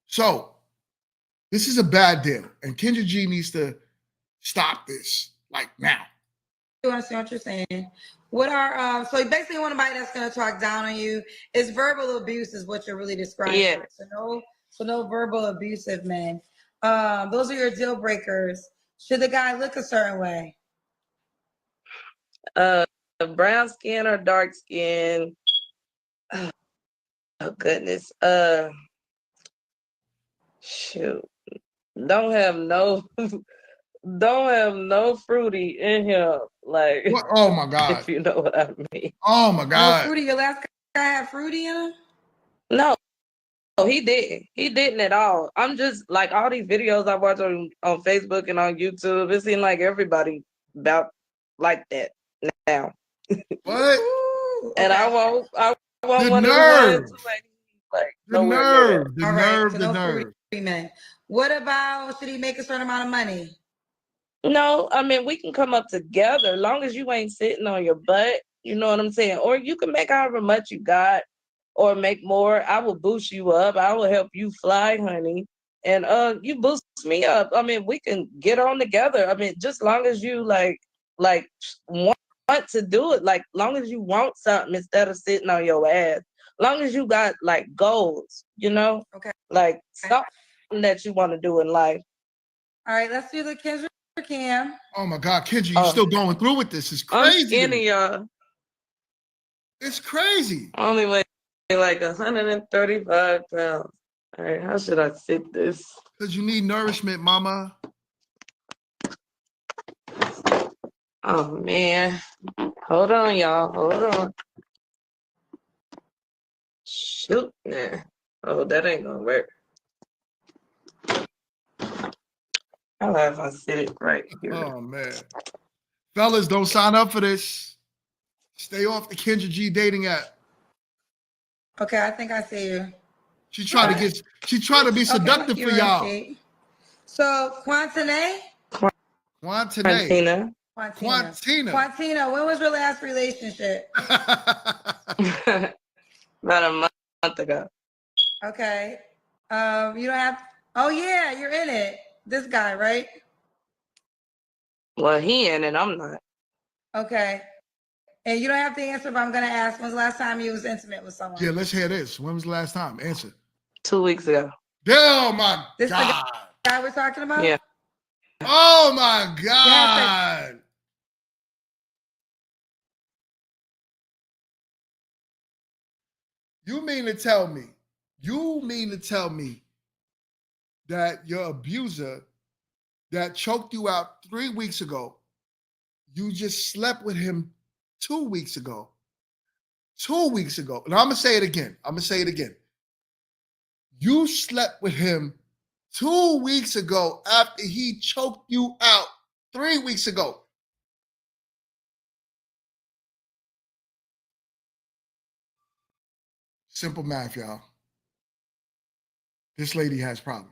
So this is a bad deal. And Kendra G needs to stop this like now. I understand what you're saying. What are so basically anybody that's gonna talk down on you is verbal abuse is what you're really describing. Yeah. So no verbal abusive men. Those are your deal breakers. Should the guy look a certain way? Brown skin or dark skin? Oh goodness. Shoot. Don't have no fruity in him. Like What? Oh my God. if you know what I mean. Oh my God. No fruity. Your last guy had fruity in him? No, he didn't. He didn't at all. I'm just like all these videos I watch on Facebook and on YouTube. It seems like everybody about like that now. What? Ooh, And okay. I won't The one nerve. of the ones like The nowhere near that. nerve. The All right, nerve. so The no nerve. fruity men. What about should he make a certain amount of money? No, I mean we can come up together, long as you ain't sitting on your butt. You know what I'm saying? Or you can make however much you got, or make more. I will boost you up. I will help you fly, honey, and you boost me up. I mean, we can get on together. I mean, just long as you like want to do it, like long as you want something instead of sitting on your ass, long as you got like goals, you know, Okay. like something that you want to do in life. All right, let's do the Kendra Cam. Oh my God, Kendra, you still going through with this? It's I'm crazy. skinny, y'all. It's crazy. I only weigh like 135 pounds. All right, how should I sit this? Because you need nourishment, mama. Oh man. Hold on, y'all. Hold on. Shoot, man. Oh, that ain't gonna work. How about if I sit it right here? Oh man. Fellas, don't sign up for this. Stay off the Kendra G dating app. Okay, I think I see you. She trying to be seductive for y'all. So Quantine? Quantina. Quantina, when was your last relationship? About a month ago. Okay. You don't have, oh yeah, you're in it. This guy, right? Well, he in it, I'm not. Okay. And you don't have to answer, but I'm gonna ask, when's the last time you was intimate with someone? Yeah, let's hear this. When was the last time? Answer. 2 weeks ago. Oh my This God. the guy we're talking about? Yeah. Oh my God. You mean to tell me that your abuser that choked you out 3 weeks ago, you just slept with him 2 weeks ago? 2 weeks ago. And I'm going to say it again. You slept with him 2 weeks ago after he choked you out 3 weeks ago. Simple math, y'all. This lady has problems.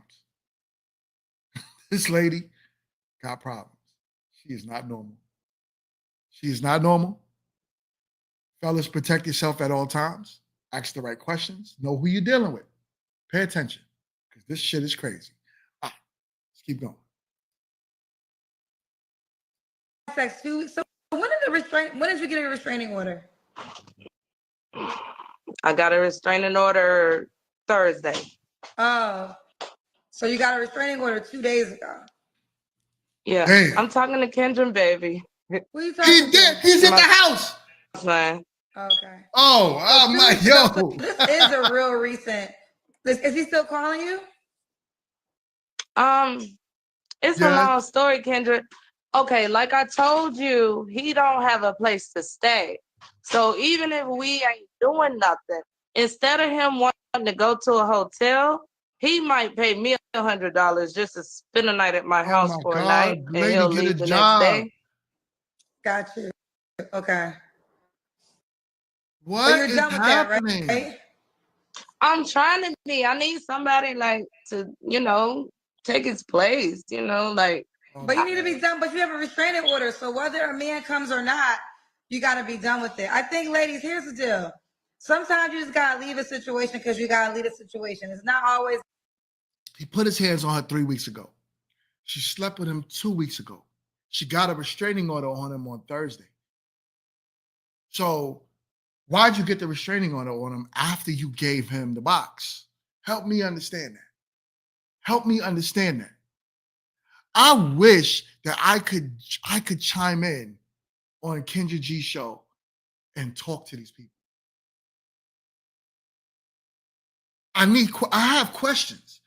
This lady got problems. She is not normal. She is not normal. Fellas, protect yourself at all times. Ask the right questions. Know who you're dealing with. Pay attention, because this shit is crazy. Let's keep going. Sex 2 weeks. So when did you get a restraining order? I got a restraining order Thursday. Oh, so you got a restraining order 2 days ago. Yeah. Damn. I'm talking to Kendra, baby. Who you talking He did. to? He's in the house. Man. Okay. Oh, So my, yo. this is a real recent. Is he still calling you? It's a long story, Kendra. Okay, like I told you, he don't have a place to stay. So even if we ain't doing nothing, instead of him wanting to go to a hotel, he might pay me $100 just to spend a night at my house for a night, and lady, he'll get leave a the job. next day. Got you. Okay. What So you're is done with happening? that, right? I'm trying to be. I need somebody like to, take his place, like. But you need to be done, but you have a restraining order. So whether a man comes or not, you got to be done with it. I think, ladies, here's the deal. Sometimes you just got to leave a situation because you got to leave a situation. It's not always. He put his hands on her 3 weeks ago. She slept with him 2 weeks ago. She got a restraining order on him on Thursday. So why'd you get the restraining order on him after you gave him the box? Help me understand that. Help me understand that. I wish that I could chime in on Kendra G show and talk to these people. I have questions.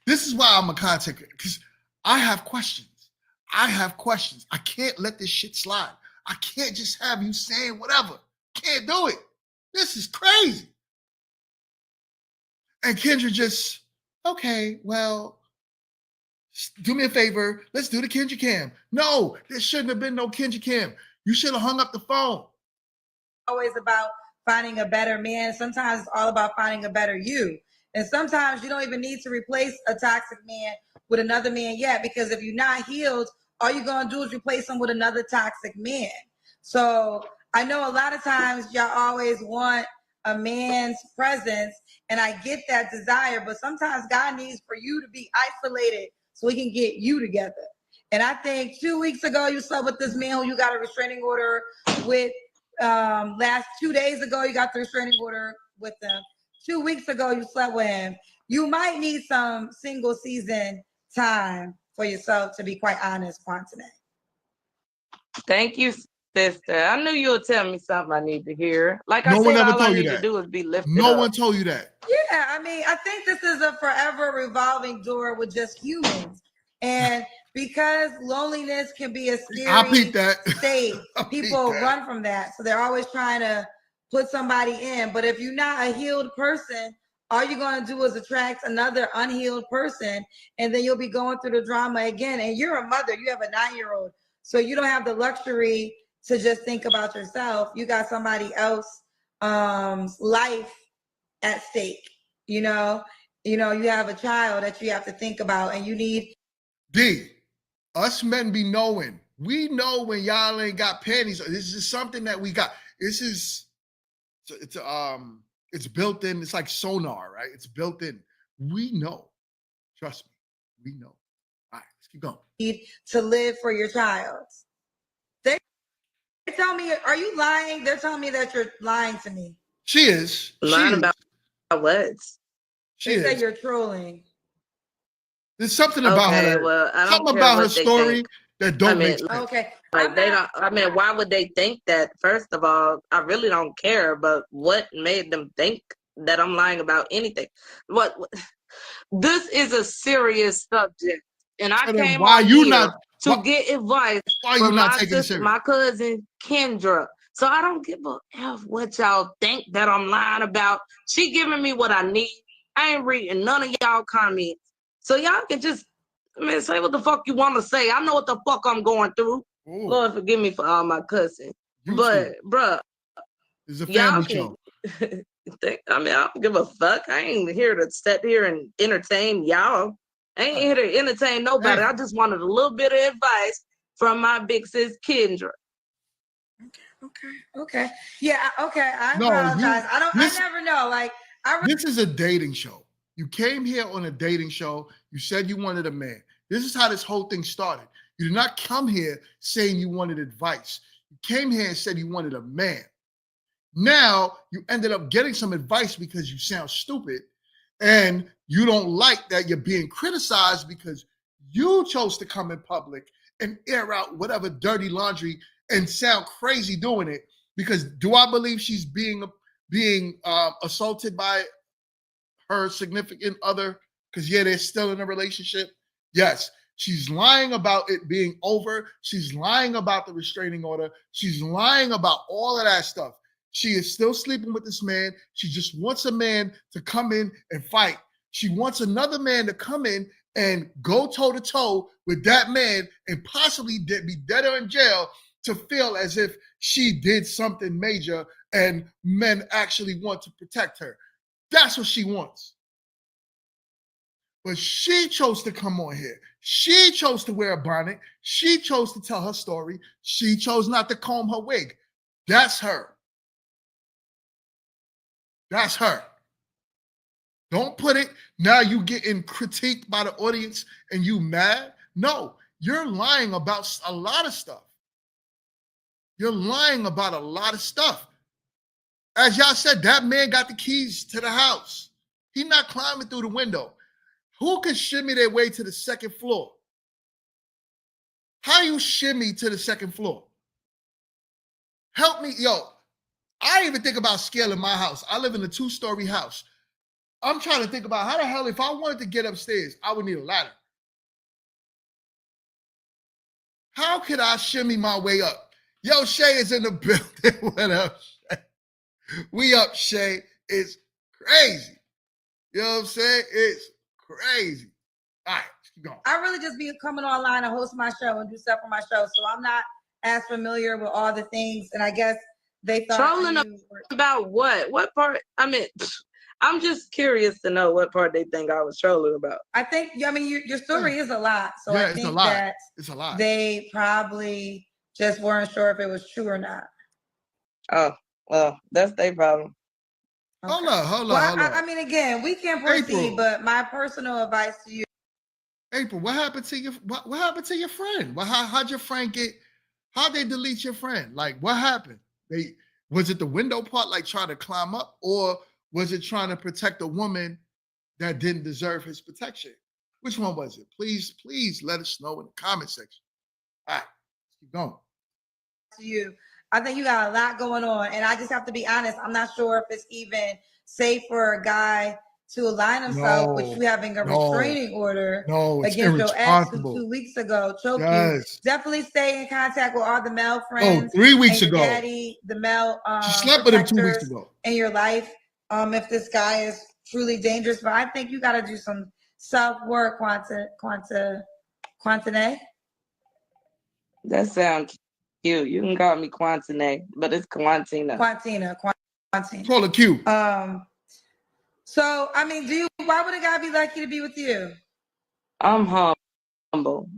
This is why I'm a content, because I have questions. I can't let this shit slide. I can't just have you saying whatever. Can't do it. This is crazy. And Kendra just, okay, well, do me a favor. Let's do the Kendra Cam. No, there shouldn't have been no Kendra Cam. You should have hung up the phone. Always about finding a better man. Sometimes it's all about finding a better you. And sometimes you don't even need to replace a toxic man with another man yet, because if you're not healed, all you're going to do is replace him with another toxic man. So I know a lot of times y'all always want a man's presence, and I get that desire, but sometimes God needs for you to be isolated so he can get you together. And I think 2 weeks ago you slept with this man who you got a restraining order with. Last 2 days ago you got the restraining order with them. 2 weeks ago you slept with him. You might need some single season time for yourself, to be quite honest, Quantine. Thank you, sister. I knew you would tell me something I need to hear. Like No I one said, ever all I told you need to that. do is be lifted No up. one told you that. Yeah, I mean, I think this is a forever revolving door with just humans. And because loneliness can be a I scary peeped that. state, I peeped people that. run from that. So they're always trying to put somebody in. But if you're not a healed person, all you're going to do is attract another unhealed person. And then you'll be going through the drama again. And you're a mother, you have a 9-year-old. So you don't have the luxury to just think about yourself. You got somebody else's life at stake. You know, you have a child that you have to think about, and you need. D, us men be knowing. We know when y'all ain't got panties. This is something that we got. This is it's built in. It's like sonar, right? It's built in. We know. Trust me, we know. All right, let's keep going. Need to live for your child. They tell me, are you lying? They're telling me that you're lying to me. She is. Lying about what? They say you're trolling. There's something about her. Well, I don't something care about her what they story think. that don't I mean, make sense. Okay. Like they don't. I mean, why would they think that? First of all, I really don't care. But what made them think that I'm lying about anything? What? This is a serious subject, and I So then came why on you here not? to get advice Why you from not my taking it sister, serious? my cousin Kendra. So I don't give a F what y'all think that I'm lying about. She giving me what I need. I ain't reading none of y'all comments. So y'all can just, say what the fuck you want to say. I know what the fuck I'm going through. Ooh, Lord forgive me for all my cussing. you But, too. bruh, It's a y'all family can show. think, I don't give a fuck. I ain't here to sit here and entertain y'all. I ain't here to entertain nobody. Hey. I just wanted a little bit of advice from my big sis Kendra. Okay. Yeah. Okay. I No, apologize. I this never know. Like this is a dating show. You came here on a dating show. You said you wanted a man. This is how this whole thing started. You did not come here saying you wanted advice. You came here and said you wanted a man. Now you ended up getting some advice because you sound stupid and you don't like that you're being criticized because you chose to come in public and air out whatever dirty laundry and sound crazy doing it. Because do I believe she's being assaulted by her significant other? Because yeah, they're still in a relationship. Yes, she's lying about it being over. She's lying about the restraining order. She's lying about all of that stuff. She is still sleeping with this man. She just wants a man to come in and fight. She wants another man to come in and go toe to toe with that man and possibly be dead or in jail to feel as if she did something major and men actually want to protect her. That's what she wants. But she chose to come on here. She chose to wear a bonnet. She chose to tell her story. She chose not to comb her wig. That's her. That's her. Don't put it, now you getting critiqued by the audience and you mad. No, you're lying about a lot of stuff. You're lying about a lot of stuff. As y'all said, that man got the keys to the house. He's not climbing through the window. Who could shimmy their way to the second floor? How you shimmy to the second floor? Help me, yo. I even think about scaling my house. I live in a 2-story house. I'm trying to think about how the hell, if I wanted to get upstairs, I would need a ladder. How could I shimmy my way up? Yo, Shay is in the building. What up, Shay? We up, Shay. It's crazy. You know what I'm saying? It's crazy. All right, let's keep going. I really just be coming online and host my show and do stuff for my show. So I'm not as familiar with all the things. And I guess they thought Trolling about what? What part? I'm just curious to know what part they think I was trolling about. I think, your story is a lot. So Yeah, I it's a think lot. that It's a lot. they probably just weren't sure if it was true or not. Oh, well, that's their problem. Okay. Hold on. Again, we can proceed, April. but my personal advice to you. April, what happened to what happened to your friend? How'd your friend get? How'd they delete your friend? Like, what happened? They Was it the window part, like trying to climb up, or was it trying to protect a woman that didn't deserve his protection? Which one was it? Please let us know in the comment section. All right, let's keep going. To you, I think you got a lot going on, and I just have to be honest. I'm not sure if it's even safe for a guy to align himself with No, you having a no, restraining order no, it's against your ex who irresponsible. 2 weeks ago choked you. Yes. Definitely stay in contact with all the male Oh, friends 3 weeks and your ago. daddy, the male She slept with him 2 weeks protectors ago. in your life. If this guy is truly dangerous, but I think you got to do some self work, Quantine. That sounds cute. You can call me Quantine, but it's Quantina. Quantina. Call her Q. So I mean, why would a guy be lucky to be with you? I'm humble.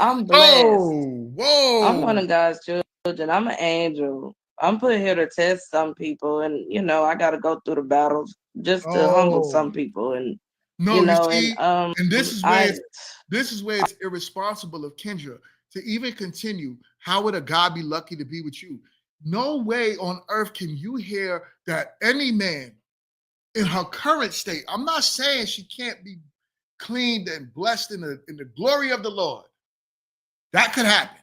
I'm blessed. Whoa. I'm one of God's children. I'm an angel. I'm put here to test some people, and I got to go through the battles just to humble some people, and No, you see, and I this is where it's irresponsible of Kendra to even continue. How would a God be lucky to be with you? No way on earth can you hear that any man in her current state. I'm not saying she can't be cleaned and blessed in the glory of the Lord. That could happen.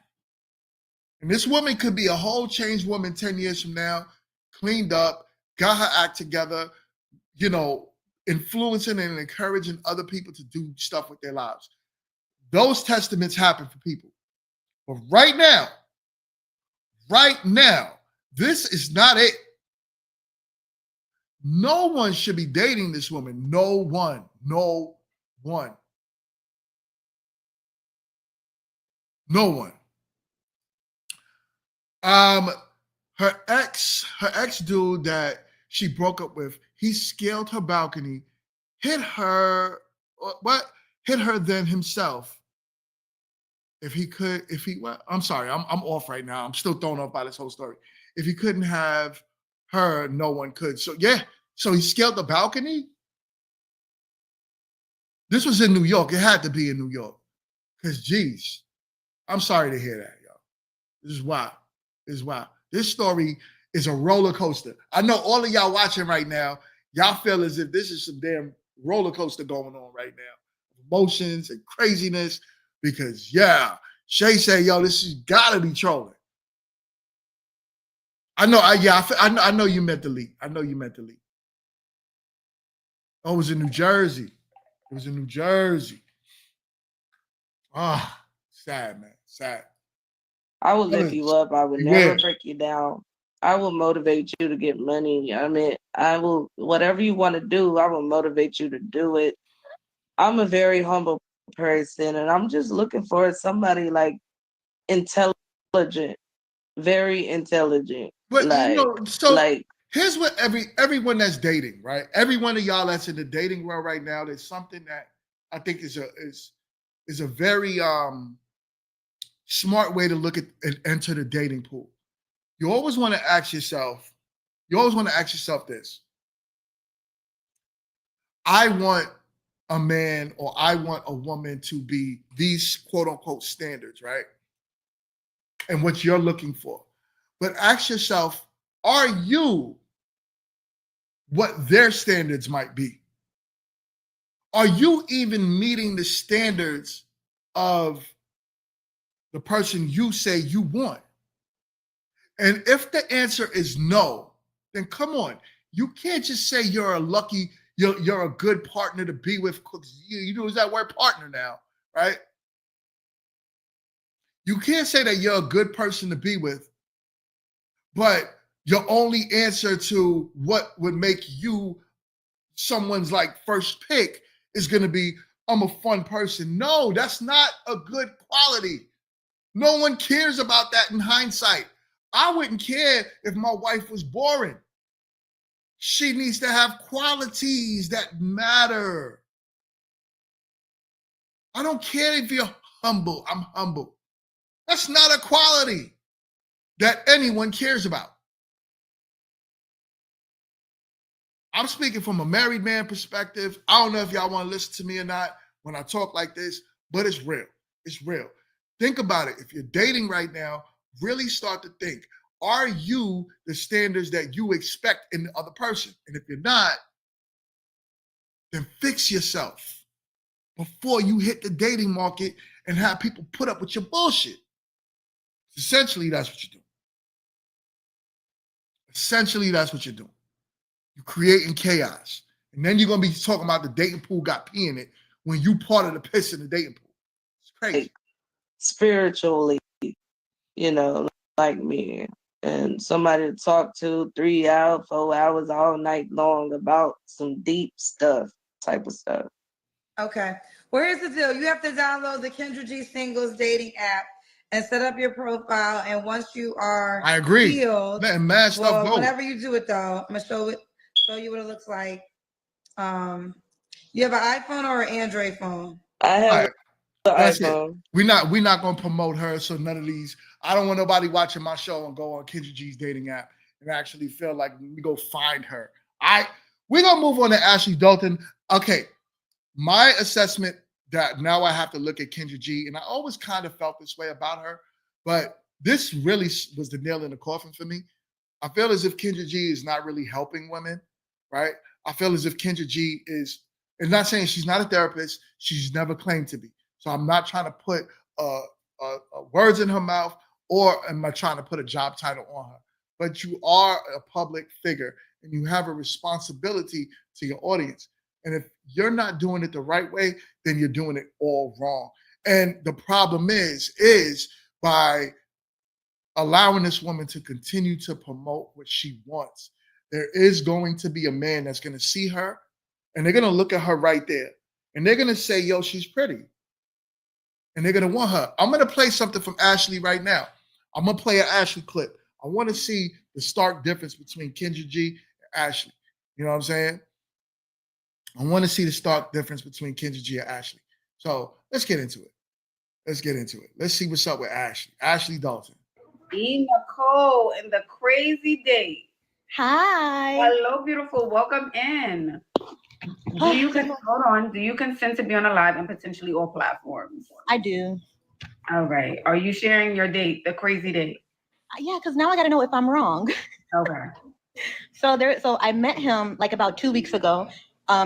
And this woman could be a whole changed woman 10 years from now, cleaned up, got her act together, influencing and encouraging other people to do stuff with their lives. Those testaments happen for people. But right now, this is not it. No one should be dating this woman. No one. No one. No one. Her ex dude that she broke up with, he scaled her balcony, hit her then himself. I'm sorry, I'm off right now. I'm still thrown off by this whole story. If he couldn't have her, no one could. So he scaled the balcony. This was in New York. It had to be in New York. Because geez, I'm sorry to hear that, y'all. This is wild. This story is a roller coaster. I know all of y'all watching right now, y'all feel as if this is some damn roller coaster going on right now. Emotions and craziness. Because Shay said, "Yo, this has got to be trolling." I know. I know you meant delete. Oh, it was in New Jersey. Ah, sad, man. Sad. will lift you up. I will never break you down. I will motivate you to get money. I mean, I will, whatever you want to do, I will motivate you to do it. I'm a very humble person, and I'm just looking for somebody like intelligent, very intelligent. But here's what everyone that's dating, right? Every one of y'all that's in the dating world right now, there's something that I think is a very smart way to look at and enter the dating pool. You always want to ask yourself this. I want a man or I want a woman to be these quote unquote standards, right? And what you're looking for. But ask yourself, are you what their standards might be? Are you even meeting the standards of the person you say you want? And if the answer is no, then come on. You can't just say you're a good partner to be with. You use that word partner now, right? You can't say that you're a good person to be with, but your only answer to what would make you someone's like first pick is going to be, I'm a fun person. No, that's not a good quality. No one cares about that in hindsight. I wouldn't care if my wife was boring. She needs to have qualities that matter. I don't care if you're humble. I'm humble. That's not a quality that anyone cares about. I'm speaking from a married man perspective. I don't know if y'all want to listen to me or not when I talk like this, but it's real. It's real. Think about it. If you're dating right now, really start to think, are you the standards that you expect in the other person? And if you're not, then fix yourself before you hit the dating market and have people put up with your bullshit. Essentially, that's what you're doing. Essentially, that's what you're doing. You're creating chaos. And then you're going to be talking about the dating pool got pee in it when you part of the piss in the dating pool. It's crazy. Spiritually, you know, like me. And somebody to talk to 3 hours, 4 hours all night long about some deep stuff, type of stuff. Okay. Well, here's the deal. You have to download the Kendra G Singles dating app and set up your profile. And once you are I agree. healed, Letting mad stuff go. whenever you do it though, I'm gonna show you what it looks like. You have an iPhone or an Android phone? I have That's iPhone. it. We're not gonna promote her, so none of these. I don't want nobody watching my show and go on Kendra G's dating app and actually feel like we go find her. We're gonna move on to Ashley Dalton. Okay, my assessment that now I have to look at Kendra G, and I always kind of felt this way about her, but this really was the nail in the coffin for me. I feel as if Kendra G is not really helping women, right? I feel as if Kendra G is, and not saying she's not a therapist, she's never claimed to be. So I'm not trying to put words in her mouth, or am I trying to put a job title on her? But you are a public figure and you have a responsibility to your audience. And if you're not doing it the right way, then you're doing it all wrong. And the problem is by allowing this woman to continue to promote what she wants, there is going to be a man that's going to see her and they're going to look at her right there and they're going to say, yo, she's pretty. And they're going to want her. I'm going to play something from Ashley right now. I'm going to play an Ashley clip. I want to see the stark difference between Kendra G and Ashley. You know what I'm saying? I want to see the stark difference between Kendra G and Ashley. So let's get into it. Let's see what's up with Ashley. Ashley Dalton. E. Nicole in the crazy date. Hi. Hello, beautiful. Welcome in. Do you consent to be on a live and potentially all platforms? I do. All right. Are you sharing your date, the crazy date? Yeah, because now I got to know if I'm wrong. Okay. So I met him like about 2 weeks ago.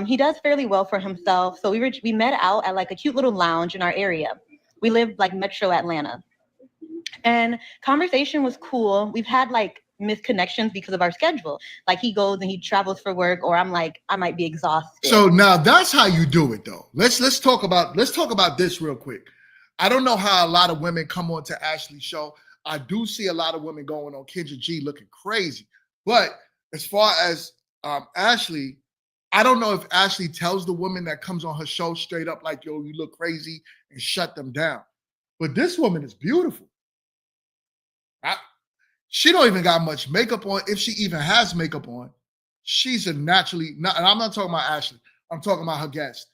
He does fairly well for himself. So we met out at like a cute little lounge in our area. We live like Metro Atlanta. And conversation was cool. We've had like misconnections because of our schedule. Like he goes and he travels for work, or I'm like, I might be exhausted. So now that's how you do it though. Let's talk about this real quick. I don't know how a lot of women come on to Ashley's show. I do see a lot of women going on Kendra G looking crazy. But as far as Ashley, I don't know if Ashley tells the woman that comes on her show straight up like, yo, you look crazy and shut them down. But this woman is beautiful. She don't even got much makeup on. If she even has makeup on, she's a naturally, and I'm not talking about Ashley. I'm talking about her guest.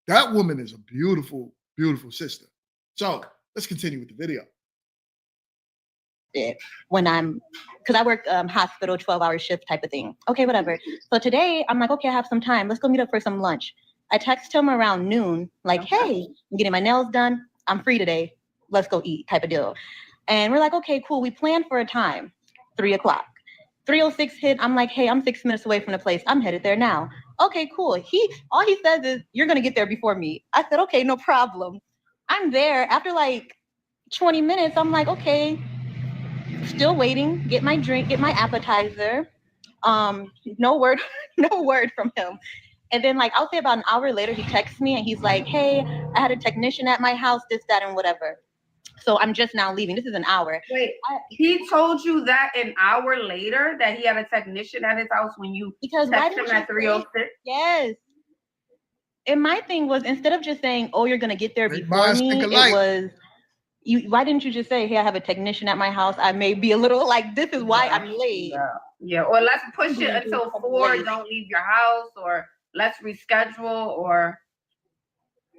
That woman is a beautiful, beautiful sister. So let's continue with the video. Because I work hospital 12-hour shift type of thing. Okay, whatever. So today I'm like, okay, I have some time. Let's go meet up for some lunch. I text him around noon, like, hey, I'm getting my nails done. I'm free today. Let's go eat type of deal. And we're like, okay, cool. We planned for a time, 3:00. 3:06 hit. I'm like, hey, I'm 6 minutes away from the place. I'm headed there now. Okay, cool. All he says is, you're going to get there before me. I said, okay, no problem. I'm there. After like 20 minutes, I'm like, okay, still waiting. Get my drink, get my appetizer. No word from him. And then like, I'll say about an hour later, he texts me and he's like, hey, I had a technician at my house, this, that, and whatever. So I'm just now leaving. This is an hour. Wait, he told you that an hour later that he had a technician at his house when you texted him at 3:06? Yes. And my thing was, instead of just saying, oh, you're going to get there before me, it was, why didn't you just say, hey, I have a technician at my house. I may be a little like, this is why I'm late. Yeah. Or let's push it until 4, don't leave your house, or let's reschedule, or.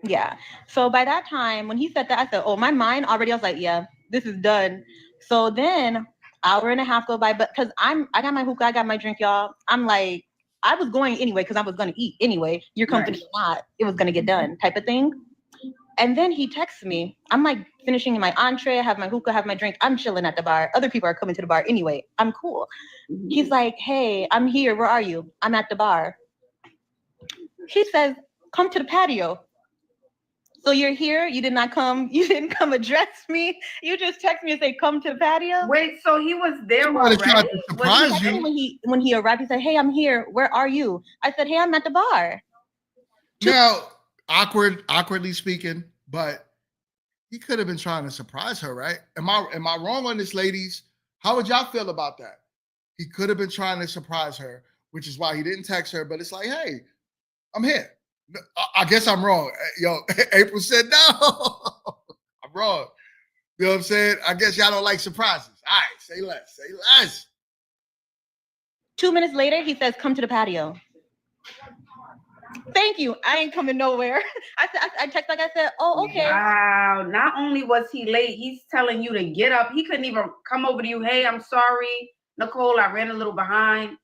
Yeah. So by that time, when he said that, I said, oh, my mind already, I was like, yeah, this is done. So then hour and a half go by, but because I got my hookah, I got my drink, y'all. I'm like, I was going anyway because I was going to eat anyway. Your company or not, it was going to get done type of thing. And then he texts me. I'm like finishing my entree, I have my hookah, have my drink. I'm chilling at the bar. Other people are coming to the bar anyway. I'm cool. He's like, hey, I'm here. Where are you? I'm at the bar. He says, come to the patio. So you're here. You did not come. You didn't come address me. You just text me and say, come to the patio. Wait, so he was there Somebody tried already? to Was surprise he- you. When he arrived, he said, hey, I'm here. Where are you? I said, hey, I'm at the bar. Now, awkwardly speaking, but he could have been trying to surprise her, right? Am I wrong on this, ladies? How would y'all feel about that? He could have been trying to surprise her, which is why he didn't text her, but it's like, hey, I'm here. I guess I'm wrong. Yo, April said no. I'm wrong. You know what I'm saying? I guess y'all don't like surprises. All right, say less. Say less. 2 minutes later, he says, come to the patio. Thank you. I ain't coming nowhere. I text like I said, oh, okay. Wow. Not only was he late, he's telling you to get up. He couldn't even come over to you. Hey, I'm sorry, Nicole, I ran a little behind.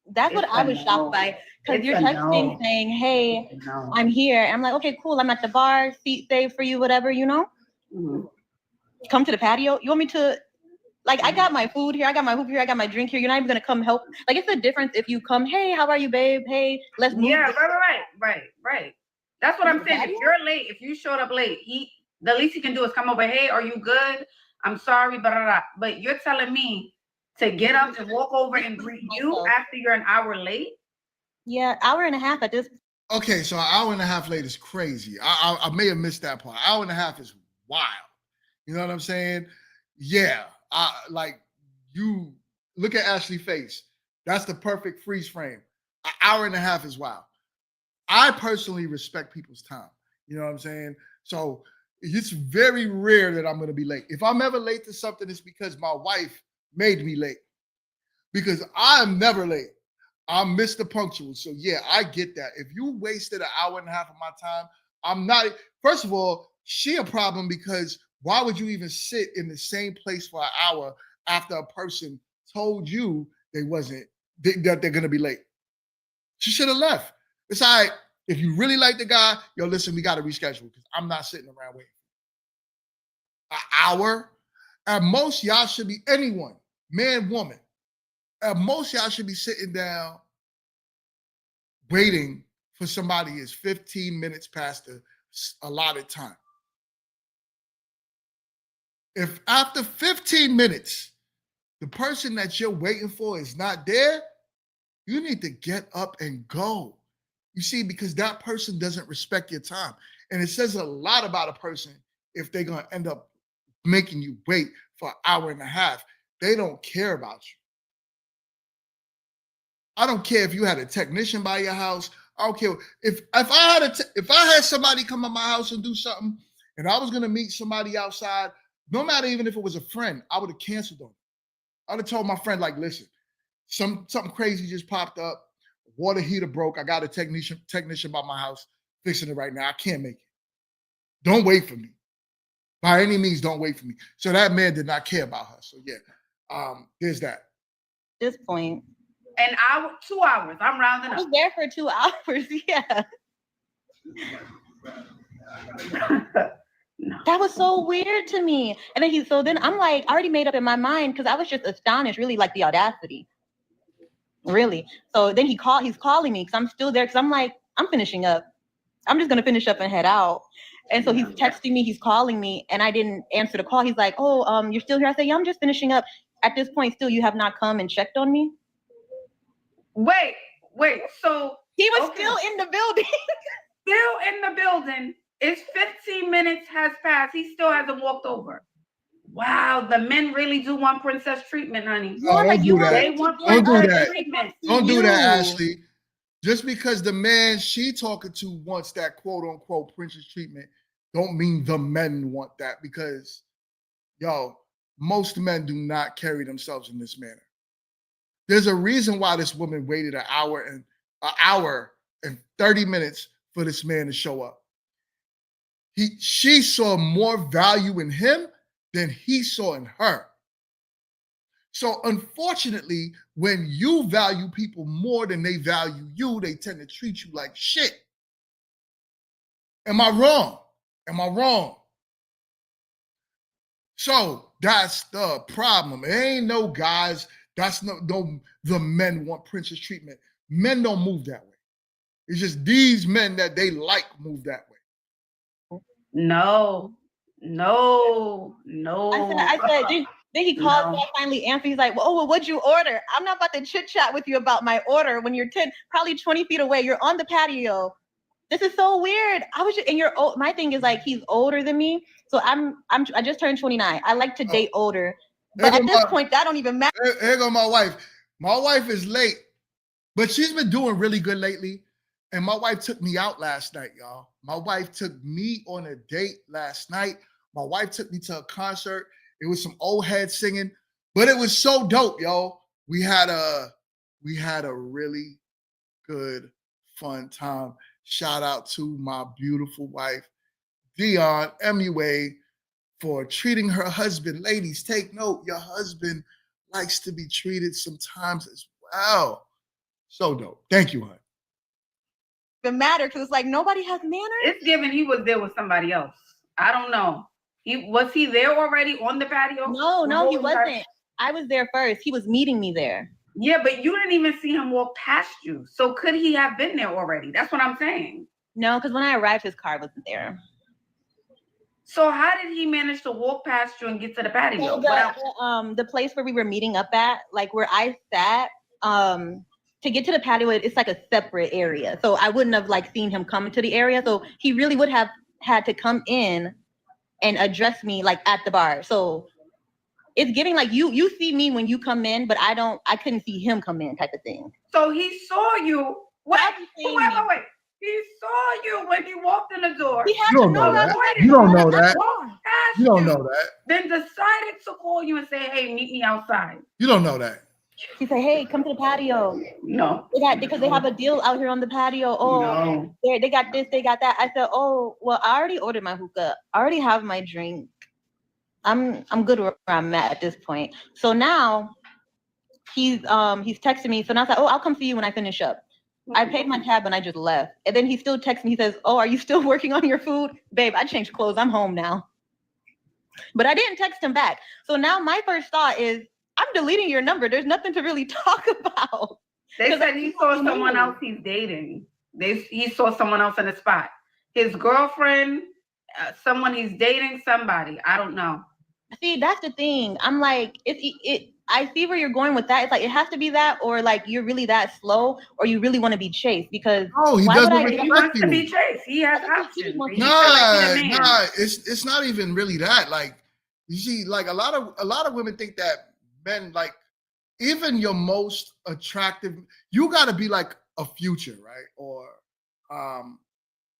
That's what I was shocked by. Because you're texting saying, hey, I'm here. And I'm like, okay, cool. I'm at the bar, seat saved for you, whatever, you know? Mhm. Come to the patio. You want me to, like, I got my food here. I got my hoop here. I got my drink here. You're not even going to come help. Like, it's a difference if you come, hey, how are you, babe? Hey, let's move. Yeah, right. That's what I'm saying. If you're late, if you showed up late, the least he can do is come over. Hey, are you good? I'm sorry, but you're telling me to get up and walk over and greet you after you're an hour late? Yeah, hour and a half at this. Okay, so an hour and a half late is crazy. I may have missed that part. Hour and a half is wild. You know what I'm saying? Yeah. Like, you look at Ashley's face. That's the perfect freeze frame. An hour and a half is wild. I personally respect people's time. You know what I'm saying? So it's very rare that I'm going to be late. If I'm ever late to something, it's because my wife made me late. Because I'm never late. I'm Mr. Punctual. So yeah, I get that. If you wasted an hour and a half of my time, I'm not. First of all, she a problem because why would you even sit in the same place for an hour after a person told you that they're going to be late? She should have left. It's all right. If you really like the guy, yo, listen, we got to reschedule because I'm not sitting around waiting. An hour? At most, y'all should be anyone, man, woman. At most, y'all should be sitting down waiting for somebody is 15 minutes past the allotted time. If after 15 minutes, the person that you're waiting for is not there, you need to get up and go. You see, because that person doesn't respect your time. And it says a lot about a person if they're going to end up making you wait for an hour and a half. They don't care about you. I don't care if you had a technician by your house. I don't care if I had somebody come to my house and do something, and I was gonna meet somebody outside. No matter even if it was a friend, I would have canceled on it. I'd have told my friend, like, listen, something crazy just popped up. Water heater broke. I got a technician by my house fixing it right now. I can't make it. Don't wait for me. By any means, don't wait for me. So that man did not care about her. So yeah, there's that. At this point. An hour, 2 hours. I'm rounding up. I was there for 2 hours. Yeah. That was so weird to me. And then I'm like, I already made up in my mind because I was just astonished, really, like the audacity. Really. So then he's calling me because I'm still there because I'm like, I'm finishing up. I'm just gonna finish up and head out. And so he's texting me, he's calling me, and I didn't answer the call. He's like, oh, you're still here? I said, yeah, I'm just finishing up. At this point, still, you have not come and checked on me? Wait. So he was still in the building. Still in the building. It's 15 minutes has passed. He still hasn't walked over. Wow, the men really do want princess treatment, honey. Oh, don't do that. They want Don't do that. treatment. Don't do that, Ashley. Just because the man she talking to wants that quote unquote princess treatment, don't mean the men want that because, yo, most men do not carry themselves in this manner. There's a reason why this woman waited an hour and 30 minutes for this man to show up. She saw more value in him than he saw in her. So unfortunately, when you value people more than they value you, they tend to treat you like shit. Am I wrong? Am I wrong? So that's the problem. It ain't no guys. That's no the men want princess treatment. Men don't move that way. It's just these men that they like move that way. No. I said, then he called me. I finally answered. He's like, well, what'd you order? I'm not about to chit chat with you about my order when you're probably 20 feet away. You're on the patio. This is so weird. And you're old. My thing is like, he's older than me. So I just turned 29. I like to date older. But at this point, that don't even matter. Here go my wife. My wife is late, but she's been doing really good lately. And my wife took me out last night, y'all. My wife took me on a date last night. My wife took me to a concert. It was some old heads singing, but it was so dope, yo. We had a really good, fun time. Shout out to my beautiful wife, Dion MUA, for treating her husband. Ladies, take note, your husband likes to be treated sometimes as well. So dope. Thank you, hon. Even matter because it's like nobody has manners. It's given he was there with somebody else. I don't know. Was he there already on the patio? No, he wasn't. I was there first. He was meeting me there. Yeah, but you didn't even see him walk past you. So could he have been there already? That's what I'm saying. No, because when I arrived, his car wasn't there. So how did he manage to walk past you and get to the patio? So the place where we were meeting up at, like where I sat, to get to the patio, it's like a separate area. So I wouldn't have like seen him come into the area. So he really would have had to come in and address me like at the bar. So it's giving like you see me when you come in, but I couldn't see him come in type of thing. So he saw you. Wait. He saw you when he walked in the door. He had to know that. You don't know that. You don't know that. Then decided to call you and say, hey, meet me outside. You don't know that. She said, hey, come to the patio. No. Because they have a deal out here on the patio. Oh, no. They got this, they got that. I said, oh, well, I already ordered my hookah. I already have my drink. I'm good where I'm at this point. So now he's texting me. So now I said, oh, I'll come see you when I finish up. I paid my tab and I just left. And then he still texts me. He says, oh, are you still working on your food? Babe, I changed clothes. I'm home now. But I didn't text him back. So now my first thought is, I'm deleting your number. There's nothing to really talk about. They said he saw someone else he's dating. He saw someone else in the spot. His girlfriend, someone he's dating, somebody. I don't know. See, that's the thing. I'm like, I see where you're going with that. It's like, it has to be that, or like you're really that slow, or you really want to be chased because he doesn't he wants to be chased. He has options. Nah, it's not even really that. Like, you see, like a lot of women think that men, like, even your most attractive, you got to be like a Future, right? Or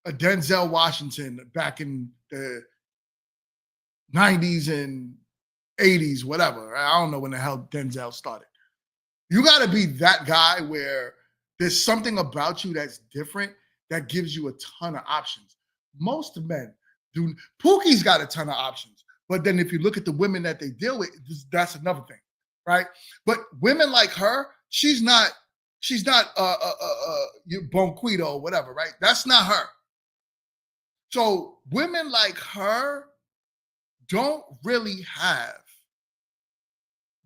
a Denzel Washington back in the 90s and 80s, whatever. Right? I don't know when the hell Denzel started. You got to be that guy where there's something about you that's different that gives you a ton of options. Most men do. Pookie's got a ton of options. But then if you look at the women that they deal with, that's another thing, right? But women like her, she's not Bonquito or whatever, right? That's not her. So women like her don't really have.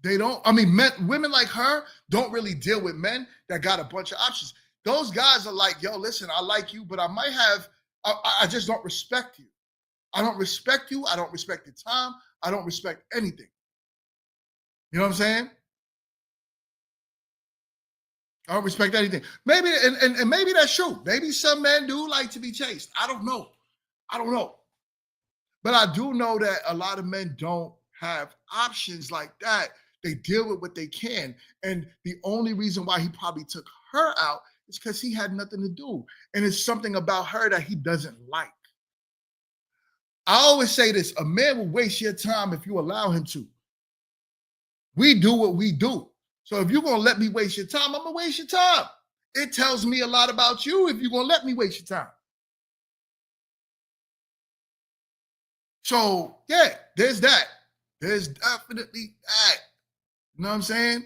Women like her don't really deal with men that got a bunch of options. Those guys are like, yo, listen, I like you, but I just don't respect you. I don't respect you. I don't respect your time. I don't respect anything. You know what I'm saying? I don't respect anything. Maybe, and maybe that's true. Maybe some men do like to be chased. I don't know. But I do know that a lot of men don't have options like that. They deal with what they can. And the only reason why he probably took her out is because he had nothing to do. And it's something about her that he doesn't like. I always say this, a man will waste your time if you allow him to. We do what we do. So if you're going to let me waste your time, I'm going to waste your time. It tells me a lot about you if you're going to let me waste your time. So, yeah, there's that. There's definitely that. You know what I'm saying?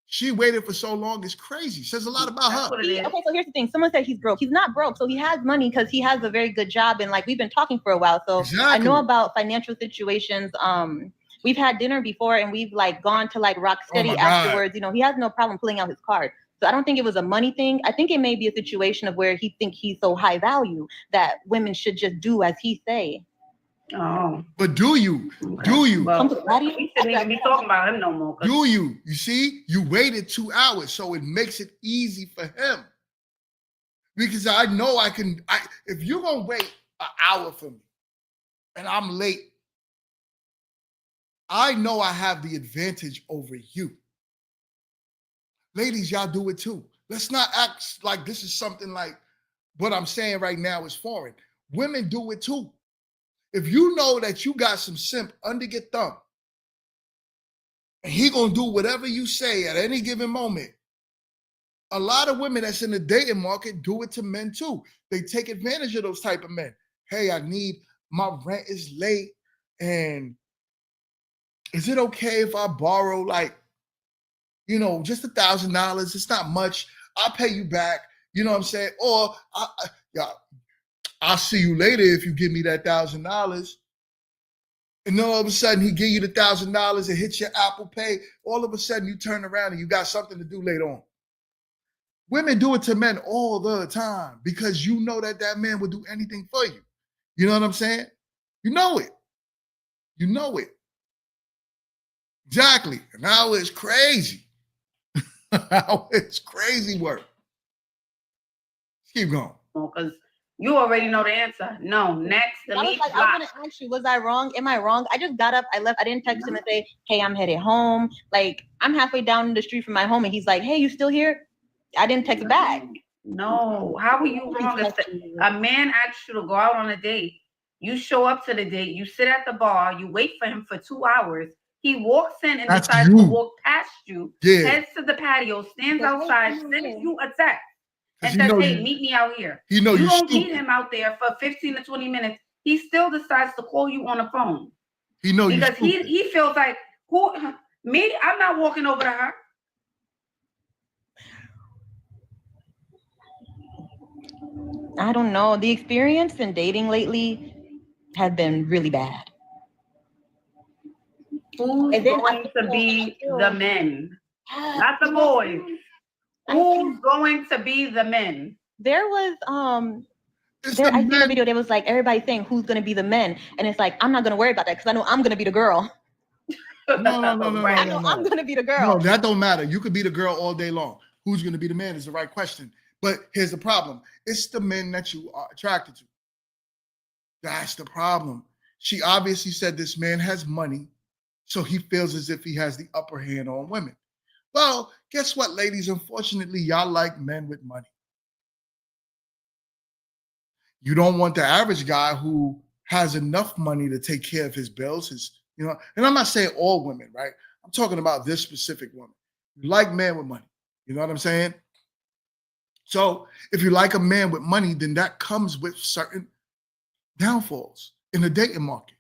She waited for so long. It's crazy. Says a lot about her. Okay, so here's the thing. Someone said he's broke. He's not broke. So he has money because he has a very good job. And like, we've been talking for a while. So I know about financial situations. We've had dinner before and we've like gone to like Rocksteady afterwards. You know, he has no problem pulling out his card. So I don't think it was a money thing. I think it may be a situation of where he think he's so high value that women should just do as he say. Oh. But do you? Okay. Do you? Well, we shouldn't even be talking about him no more. Do you? You see? You waited 2 hours, so it makes it easy for him. Because I know I can, if you're going to wait an hour for me and I'm late, I know I have the advantage over you. Ladies, y'all do it too. Let's not act like this is something like what I'm saying right now is foreign. Women do it too. If you know that you got some simp under your thumb and he gonna do whatever you say at any given moment, a lot of women that's in the dating market do it to men too. They take advantage of those type of men. Hey, my rent is late, and is it okay if I borrow like, you know, just $1,000? It's not much. I'll pay you back. You know what I'm saying? Or I'll see you later if you give me that $1,000. And then all of a sudden he give you the $1,000, it hits your Apple Pay. All of a sudden you turn around and you got something to do later on. Women do it to men all the time because you know that that man will do anything for you. You know what I'm saying? You know it. You know it. Exactly. And now it's crazy. Now it's crazy work. Keep going. Because you already know the answer. No. Next, delete. I was going to ask you, was I wrong? Am I wrong? I just got up, I left. I didn't text him and say, hey, I'm headed home. Like, I'm halfway down the street from my home and he's like, hey, you still here? I didn't text back. No. How are you wrong? A man asks you to go out on a date. You show up to the date. You sit at the bar. You wait for him for 2 hours. He walks in and decides to walk past you, heads to the patio, stands outside, sends you a text, and says, hey, meet me out here. You don't meet him out there for 15 to 20 minutes. He still decides to call you on the phone. Because he feels like, me? I'm not walking over to her. I don't know. The experience in dating lately has been really bad. Who's going to be the men? Not the boys. Who's going to be the men? There was I seen a video that was like everybody saying who's gonna be the men, and it's like I'm not gonna worry about that because I know I'm gonna be the girl. No. I'm gonna be the girl. No, that don't matter. You could be the girl all day long. Who's gonna be the man is the right question. But here's the problem. It's the men that you are attracted to. That's the problem. She obviously said this man has money, so he feels as if he has the upper hand on women. Well, guess what, ladies? Unfortunately, y'all like men with money. You don't want the average guy who has enough money to take care of his bills, and I'm not saying all women, right? I'm talking about this specific woman. You like men with money. You know what I'm saying? So if you like a man with money, then that comes with certain downfalls in the dating market.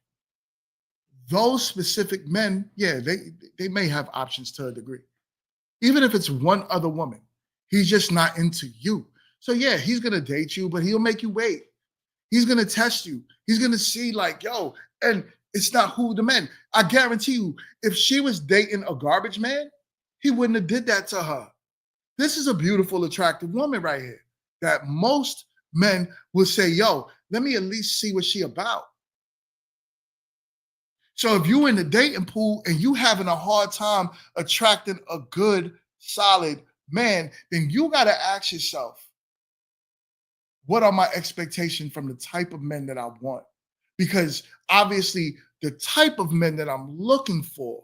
Those specific men, they may have options to a degree. Even if it's one other woman, he's just not into you. So yeah, he's gonna date you, but he'll make you wait. He's gonna test you. He's gonna see like, and it's not who the men. I guarantee you, if she was dating a garbage man, he wouldn't have did that to her. This is a beautiful, attractive woman right here that most men will say, let me at least see what she about. So if you're in the dating pool and you having a hard time attracting a good, solid man, then you got to ask yourself, what are my expectations from the type of men that I want? Because obviously the type of men that I'm looking for,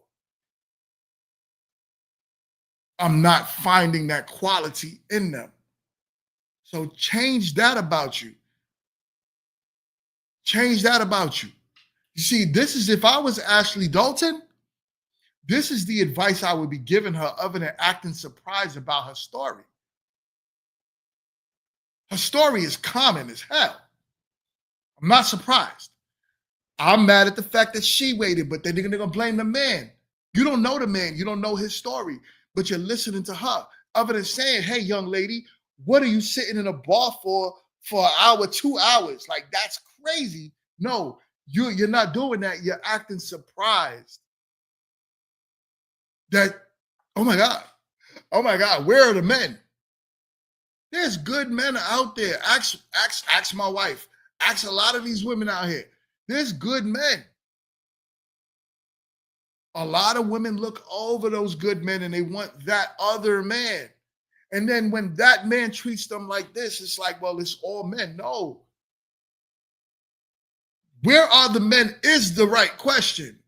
I'm not finding that quality in them. So change that about you. Change that about you. You see, this is, if I was Ashley Dalton, this is the advice I would be giving her other than acting surprised about her story. Her story is common as hell. I'm not surprised. I'm mad at the fact that she waited, but they're going to blame the man. You don't know the man. You don't know his story. but you're listening to her. Other than saying, hey, young lady, what are you sitting in a bar for an hour, 2 hours? Like, that's crazy. No, you're not doing that. You're acting surprised. That, oh my God, where are the men? There's good men out there. Ask my wife. Ask a lot of these women out here. There's good men. A lot of women look over those good men and they want that other man. And then when that man treats them like this, it's like, well, it's all men. No. Where are the men is the right question.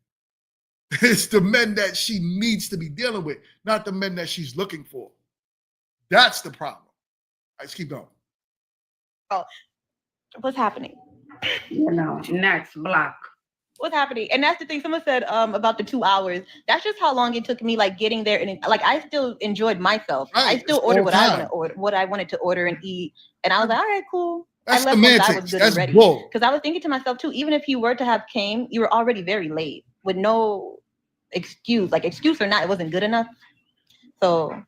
It's the men that she needs to be dealing with, not the men that she's looking for. That's the problem. Let's keep going. Oh, what's happening? You know, next block. What's happening? And that's the thing. Someone said about the 2 hours. That's just how long it took me, like getting there, and like I still enjoyed myself. Right. I still ordered what I wanted to order and eat, and I was like, all right, cool. That's I left once I semantics. was good That's and ready. bull. Because I was thinking to myself too, even if you were to have came, you were already very late with no excuse. Like excuse or not, it wasn't good enough. So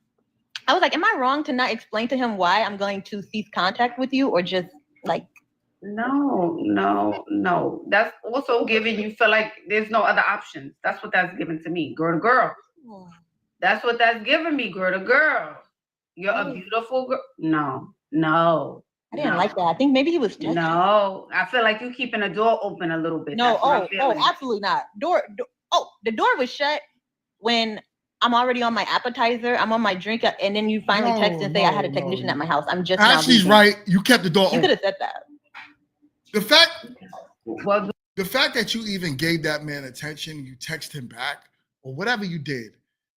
I was like, am I wrong to not explain to him why I'm going to cease contact with you, or just like? No. That's also giving you feel like there's no other options. That's what that's giving to me, girl to girl. That's what that's giving me, girl to girl. You're a beautiful girl. No. I didn't like that. I think maybe he was touching. No, I feel like you keeping the door open a little bit. No, absolutely not. The door was shut when I'm already on my appetizer. I'm on my drink, and then you finally text and say I had a technician at my house. I'm just Ashley's right. You kept the door You open. could have said that. The fact that you even gave that man attention, you text him back, or whatever you did,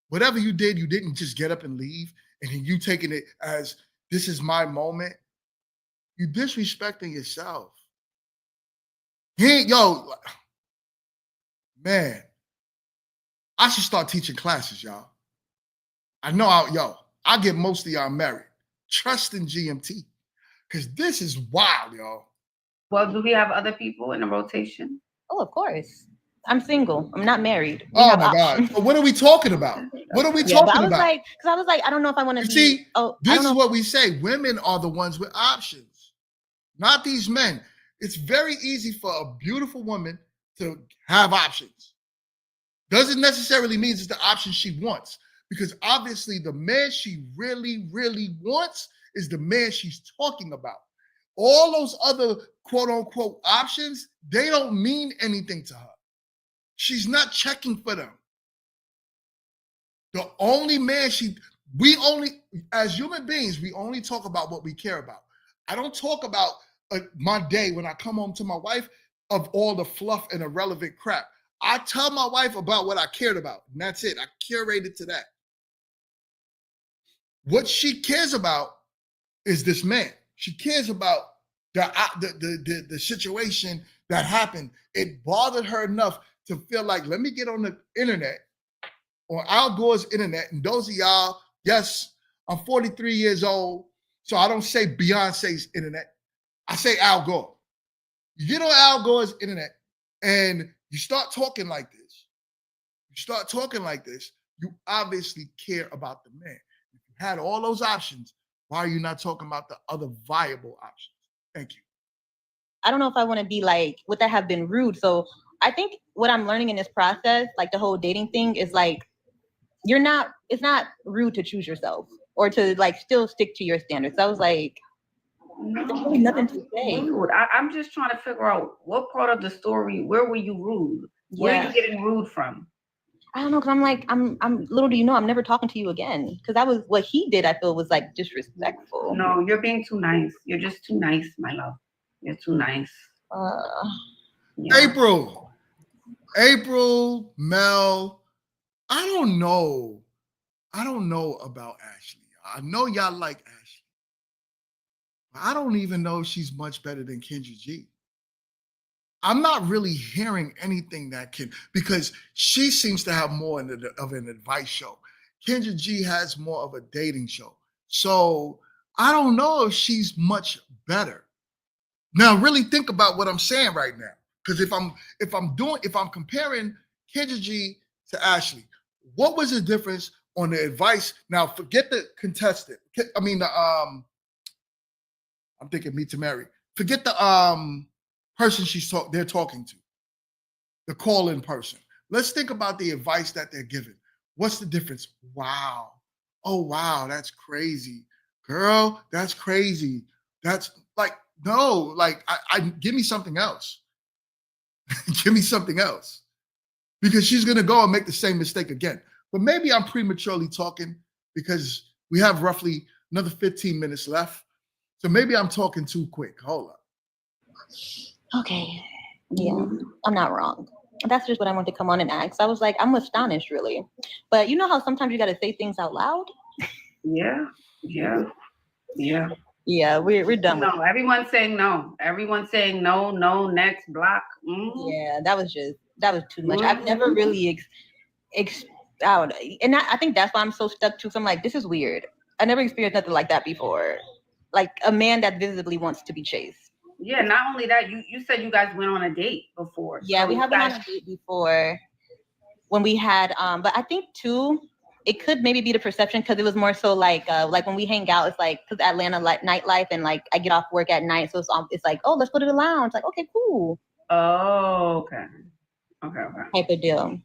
you didn't just get up and leave, and then you taking it as this is my moment. You disrespecting yourself. Man, I should start teaching classes, y'all. I know I get most of y'all married. Trust in GMT, because this is wild, y'all. Well, do we have other people in the rotation? Oh, of course. I'm single. I'm not married. Oh my God. So what are we talking about? What are we talking about? I was like, I don't know if I want to be. See, this is what we say. Women are the ones with options, not these men. It's very easy for a beautiful woman to have options. Doesn't necessarily mean it's the option she wants, because obviously the man she really, really wants is the man she's talking about. All those other quote unquote options, they don't mean anything to her. She's not checking for them. The only man as human beings, we only talk about what we care about. I don't talk about my day when I come home to my wife of all the fluff and irrelevant crap. I tell my wife about what I cared about, and that's it. I curated to that. What she cares about is this man. She cares about the situation that happened. It bothered her enough to feel like, let me get on the internet, on Al Gore's internet. And those of y'all, yes, I'm 43 years old, so I don't say Beyonce's internet. I say Al Gore. You get on Al Gore's internet and you start talking like this. You obviously care about the man. If you had all those options, why are you not talking about the other viable options? Thank you. I don't know if I want to be like, would that have been rude? So I think what I'm learning in this process, like the whole dating thing, is like, it's not rude to choose yourself or to like still stick to your standards. So I was like, there's really nothing to say. Rude. I'm just trying to figure out what part of the story, where were you rude? Where are you getting rude from? I don't know, because I'm like, I'm little do you know, I'm never talking to you again. Because that was what he did, I feel was like disrespectful. No, you're being too nice. You're just too nice, my love. You're too nice. Yeah. April, Mel, I don't know about Ashley. I know y'all like Ashley. I don't even know if she's much better than Kendra G. I'm not really hearing anything because she seems to have more of an advice show. Kendra G has more of a dating show. So I don't know if she's much better. Now, really think about what I'm saying right now. Because if I'm comparing Kendra G to Ashley, what was the difference on the advice. Now, forget the contestant. I mean, I'm thinking meet to marry. Forget the person they're talking to, the call-in person. Let's think about the advice that they're giving. What's the difference? Wow. Oh, wow, that's crazy. Girl, that's crazy. That's like, no, like, I give me something else. Give me something else. Because she's going to go and make the same mistake again. But maybe I'm prematurely talking because we have roughly another 15 minutes left. So maybe I'm talking too quick. Hold up. Okay. Yeah, I'm not wrong. That's just what I wanted to come on and ask. I was like, I'm astonished, really. But you know how sometimes you got to say things out loud? Yeah. Yeah, we're done with No, everyone's saying no. Everyone's saying no, next, block. Yeah, that was too much. I've never really out, and I think that's why I'm so stuck to. So I'm like, this is weird. I never experienced nothing like that before. Like a man that visibly wants to be chased. Yeah, not only that, you said you guys went on a date before. Yeah, we have been on a date before when we had but I think too it could maybe be the perception because it was more so like when we hang out, it's like because Atlanta nightlife and like I get off work at night, so it's like, oh, let's go to the lounge. Like, okay, cool. Oh, okay. Type of deal.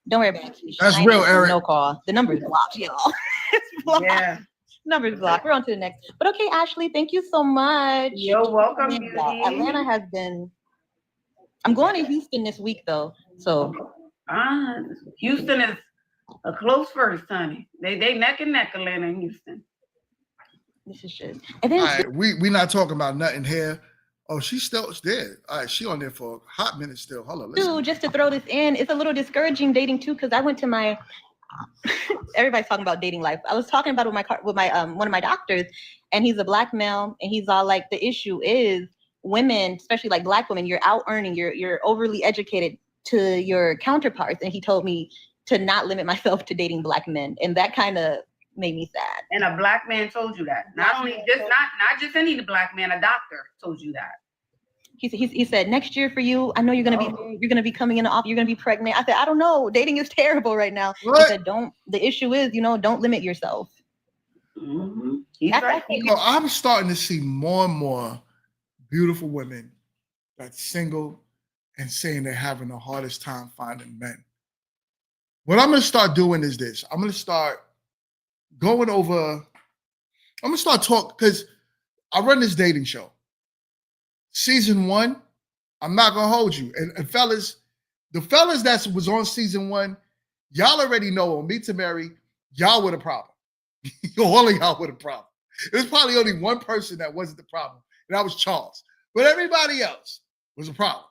Don't worry about it. That's real, Eric. No call. The number is blocked, y'all. It's blocked. Yeah. Number's blocked. We're on to the next. But okay, Ashley, thank you so much. You're welcome, Yeah, beauty. Atlanta has been. I'm going to Houston this week though, so. Houston is a close first, honey. They neck and neck, Atlanta and Houston. This is just. And then all right, we not talking about nothing here. Oh, she's still there. All right, she on there for a hot minute still. Hold on. Too, just to throw this in, it's a little discouraging dating too, because I went to my. Everybody's talking about dating life. I was talking about it with my one of my doctors, and he's a Black male, and he's all like, the issue is women, especially like Black women, you're out earning, you're overly educated to your counterparts, and he told me to not limit myself to dating Black men, and that kind of made me sad. And a Black man told you that. Not just any Black man, a doctor told you that. He said, next year for you, I know you're gonna be coming in the office, you're gonna be pregnant. I said, I don't know, dating is terrible right now. What? He said, the issue is, don't limit yourself. Mm-hmm. He's right. I'm starting to see more and more beautiful women that's single and saying they're having the hardest time finding men. What I'm gonna start doing is this. I'm gonna start talking, because I run this dating show. Season 1, I'm not gonna hold you. And fellas, the fellas that was on season 1, y'all already know on Meet to Marry, y'all were the problem. All of y'all were the problem. There's probably only one person that wasn't the problem, and that was Charles. But everybody else was a problem.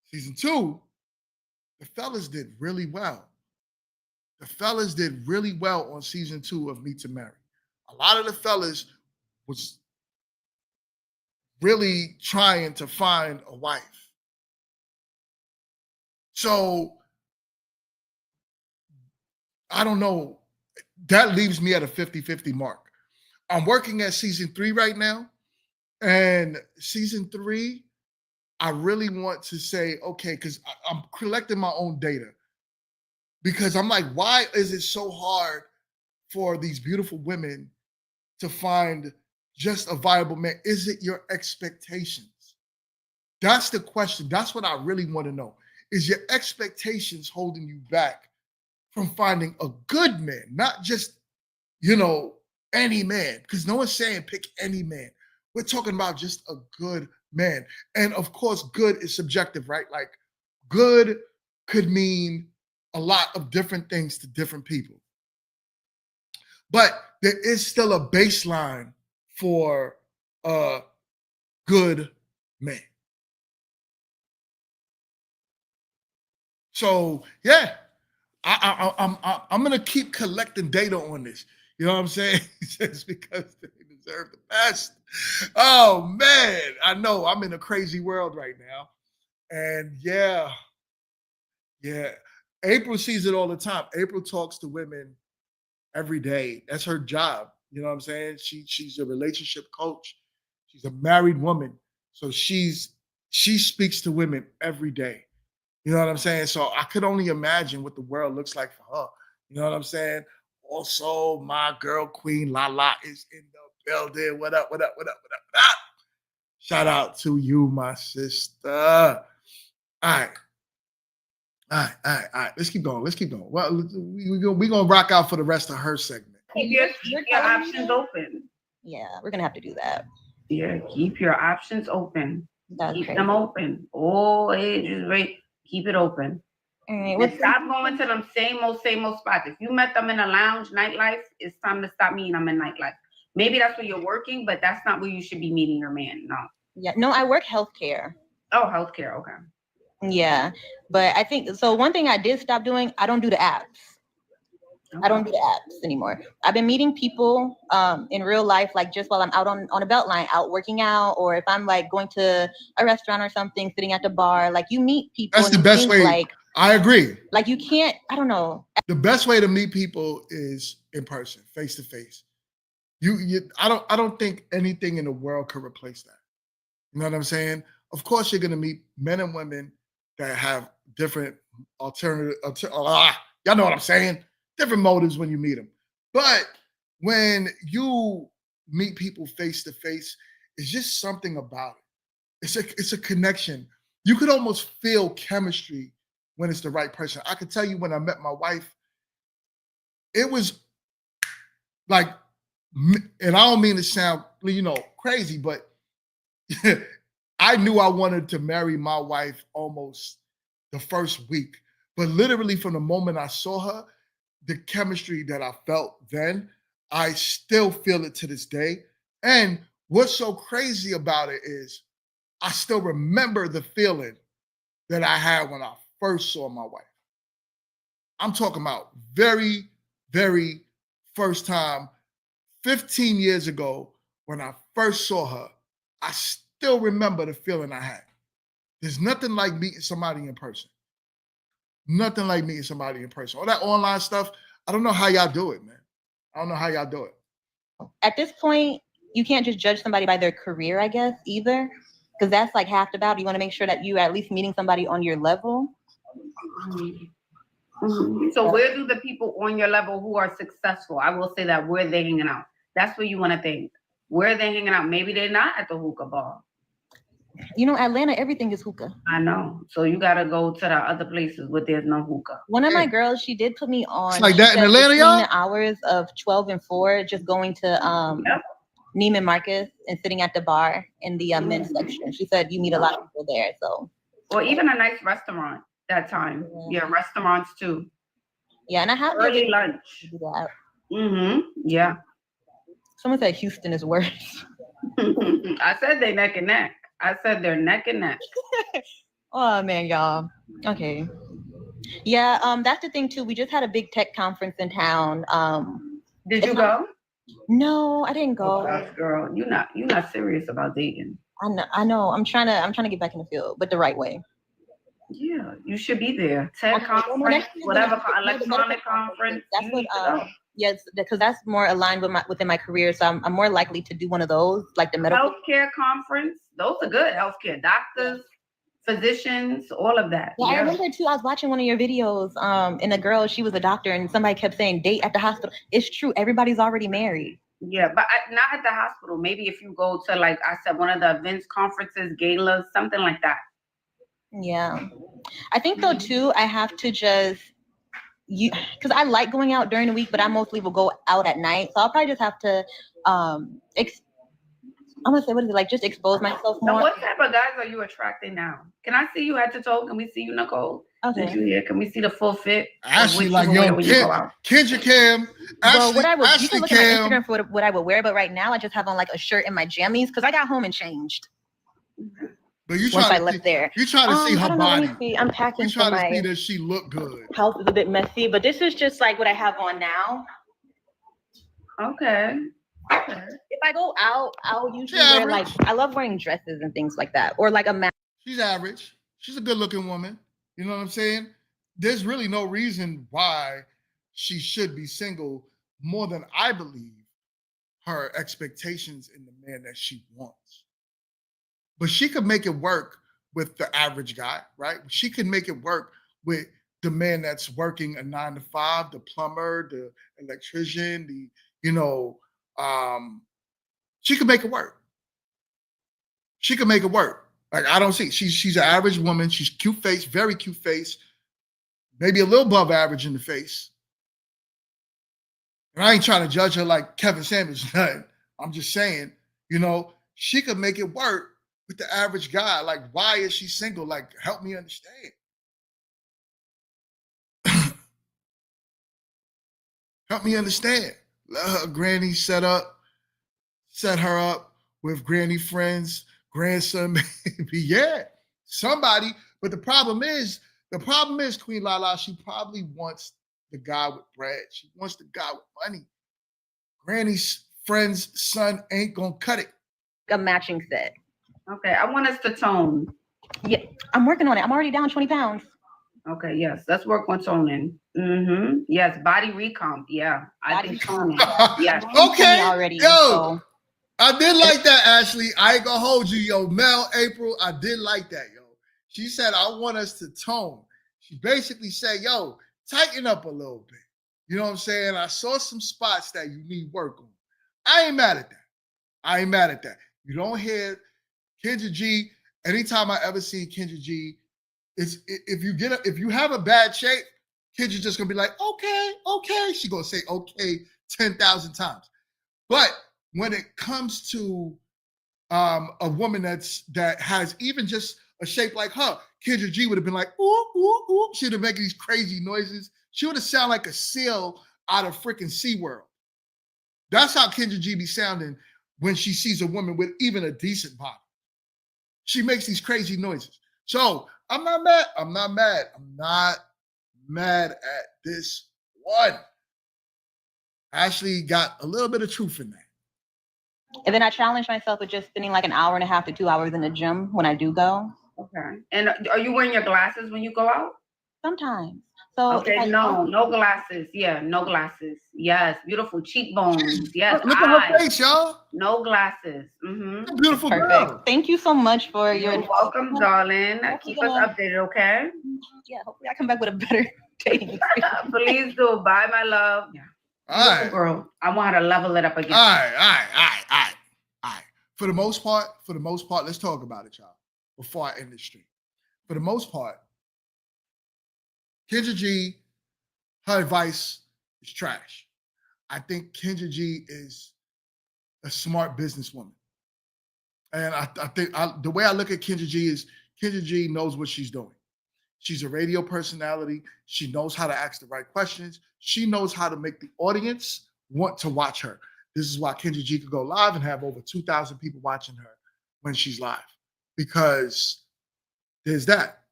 Season 2, the fellas did really well. The fellas did really well on season 2 of Meet to Marry. A lot of the fellas was really trying to find a wife. So, I don't know. That leaves me at a 50-50 mark. I'm working at season 3 right now. And season 3, I really want to say, okay, because I'm collecting my own data. Because I'm like, why is it so hard for these beautiful women to find just a viable man? Is it your expectations? That's the question. That's what I really want to know. Is your expectations holding you back from finding a good man, not just, any man? Because no one's saying pick any man. We're talking about just a good man. And of course, good is subjective, right? Like good could mean a lot of different things to different people. But there is still a baseline for a good man. So yeah, I'm gonna keep collecting data on this. You know what I'm saying? Just because they deserve the best. Oh man, I know I'm in a crazy world right now, and yeah. April sees it all the time. April talks to women every day. That's her job. You know what I'm saying? She's a relationship coach. She's a married woman. So she speaks to women every day. You know what I'm saying? So I could only imagine what the world looks like for her. You know what I'm saying? Also, my girl Queen Lala is in the building. What up? What up? What up? What up? What up? Shout out to you, my sister. All right. All right. Let's keep going. Let's keep going. Well, we're gonna rock out for the rest of her segment. Keep your options open. Yeah, we're gonna have to do that. Yeah, keep your options open. That's Keep crazy. them open. Oh, hey, just wait. Keep it open. All right. And stop going to them same old spots. If you met them in a lounge, nightlife, it's time to stop meeting them in nightlife. Maybe that's where you're working, but that's not where you should be meeting your man. No. Yeah, no, I work healthcare. Oh, healthcare. Okay. Yeah, but I think so. One thing I did stop doing, I don't do the apps. I don't do the apps anymore. I've been meeting people in real life, like just while I'm out on a belt line, out working out, or if I'm like going to a restaurant or something, sitting at the bar, like you meet people. That's the best way. Like, I agree. Like you can't, I don't know. The best way to meet people is in person, face to face. I don't think anything in the world could replace that. You know what I'm saying? Of course, you're gonna meet men and women that have different alternative. Y'all know what I'm saying? Different motives when you meet them. But when you meet people face to face, it's just something about it. It's a connection. You could almost feel chemistry when it's the right person. I could tell you when I met my wife, it was like, and I don't mean to sound, crazy, but I knew I wanted to marry my wife almost the first week. But literally from the moment I saw her, the chemistry that I felt then, I still feel it to this day. And what's so crazy about it is I still remember the feeling that I had when I first saw my wife. I'm talking about very, very first time, 15 years ago, when I first saw her. I still remember the feeling I had. There's nothing like meeting somebody in person. Nothing like meeting somebody in person. All that online stuff, I don't know how y'all do it, man. I don't know how y'all do it. At this point, you can't just judge somebody by their career, I guess, either. Because that's like half the battle. You want to make sure that you are at least meeting somebody on your level. Mm-hmm. So where do the people on your level who are successful, I will say that, where they hanging out? That's what you want to think. Where are they hanging out? Maybe they're not at the hookah bar. Atlanta, everything is hookah. I know. So you got to go to the other places where there's no hookah. One of my girls, she did put me on. It's like that in Atlanta, y'all? The hours of 12 and 4, just going to Neiman Marcus and sitting at the bar in the men's section. She said you meet a lot of people there. So, or even a nice restaurant that time. Yeah, restaurants too. Yeah, and I have early lunch. Do that. Mm-hmm. Yeah. Someone said Houston is worse. I said they neck and neck. I said they're neck and neck. Oh man, y'all. Okay. Yeah, that's the thing too. We just had a big tech conference in town. Did you go? No, I didn't go. Oh, gosh, girl, you're not serious about dating. I know. I'm trying to get back in the field, but the right way. Yeah, you should be there. Tech conference, whatever, electronic conference. That's what. Yes, because that's more aligned with within my career. So I'm more likely to do one of those, like the medical healthcare conference. Those are good. Healthcare doctors, physicians, all of that. Yeah, I remember too. I was watching one of your videos, and a girl, she was a doctor, and somebody kept saying date at the hospital. It's true. Everybody's already married. Yeah, but not at the hospital. Maybe if you go to, like I said, one of the events, conferences, galas, something like that. Yeah, I think though too. I have to just. Because I like going out during the week, but I mostly will go out at night. So I'll probably just have to, I'm gonna say, what is it, like just expose myself more. Now, what type of guys are you attracting now? Can I see you head to toe? Can we see you, Nicole? Okay. You here? Can we see the full fit? Ashley, like, yo, Kendra Cam. Well, you can look at my Instagram for what I would wear, but right now I just have on like a shirt and my jammies because I got home and changed. But you once I left there. You trying to see her body. Let me see. I'm packing. You trying to see that she look good. House is a bit messy, but this is just like what I have on now. Okay. If I go out, I'll usually wear like, I love wearing dresses and things like that, or like a mask. She's average. She's a good-looking woman. You know what I'm saying? There's really no reason why she should be single more than I believe her expectations in the man that she wants. But she could make it work with the average guy, right? She could make it work with the man that's working a 9 to 5, the plumber, the electrician, she could make it work. She could make it work. Like, I don't see. She's an average woman. She's cute face, very cute face, maybe a little above average in the face. And I ain't trying to judge her like Kevin Samuels. I'm just saying, she could make it work with the average guy. Like, why is she single? Like, help me understand. Help me understand. Let her granny set her up with granny friends, grandson, maybe. Yeah, somebody. But the problem is, Queen Lala, she probably wants the guy with bread. She wants the guy with money. Granny's friend's son ain't gonna cut it. A matching set. Okay, I want us to tone. Yeah, I'm working on it. I'm already down 20 pounds. Okay, yes, let's work on toning. Yes, body recomp. Yeah, I think toning. Yeah. Okay. Already. Yo, So. I did like that, Ashley. I ain't gonna hold you, yo. Mel, April, I did like that, yo. She said, I want us to tone. She basically said, yo, tighten up a little bit. You know what I'm saying? I saw some spots that you need work on. I ain't mad at that. You don't hear Kendra G. Anytime I ever see Kendra G, if you have a bad shape, Kendra just gonna be like, okay. She gonna say okay 10,000 times. But when it comes to a woman that has even just a shape like her, Kendra G would have been like, ooh, ooh, ooh. She'd have making these crazy noises. She would have sounded like a seal out of freaking SeaWorld. That's how Kendra G be sounding when she sees a woman with even a decent body. She makes these crazy noises. So I'm not mad. I'm not mad at this one. Ashley got a little bit of truth in that. And then I challenge myself with just spending like an hour and a half to 2 hours in the gym when I do go. Okay. And are you wearing your glasses when you go out? Sometimes. So okay, no glasses. Yeah, no glasses. Yes, beautiful cheekbones. Yes, look at her face, y'all. No glasses. Beautiful perfect. girl. Thank you so much for You're welcome, darling. Keep us updated, okay? Yeah, hopefully I come back with a better dating experience. Please do. Bye, my love. Yeah. All right, girl. I want her to level it up again. All right. For the most part, let's talk about it, y'all, before I end this stream. For the most part, Kendra G, her advice is trash. I think Kendra G is a smart businesswoman. And I think the way I look at Kendra G is Kendra G knows what she's doing. She's a radio personality. She knows how to ask the right questions. She knows how to make the audience want to watch her. This is why Kendra G could go live and have over 2,000 people watching her when she's live, because there's that.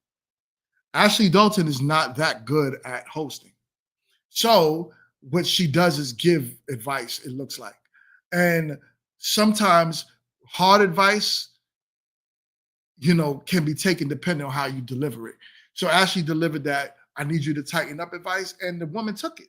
Ashley Dalton is not that good at hosting. So what she does is give advice, it looks like. And sometimes hard advice, can be taken depending on how you deliver it. So Ashley delivered that, I need you to tighten up advice, and the woman took it.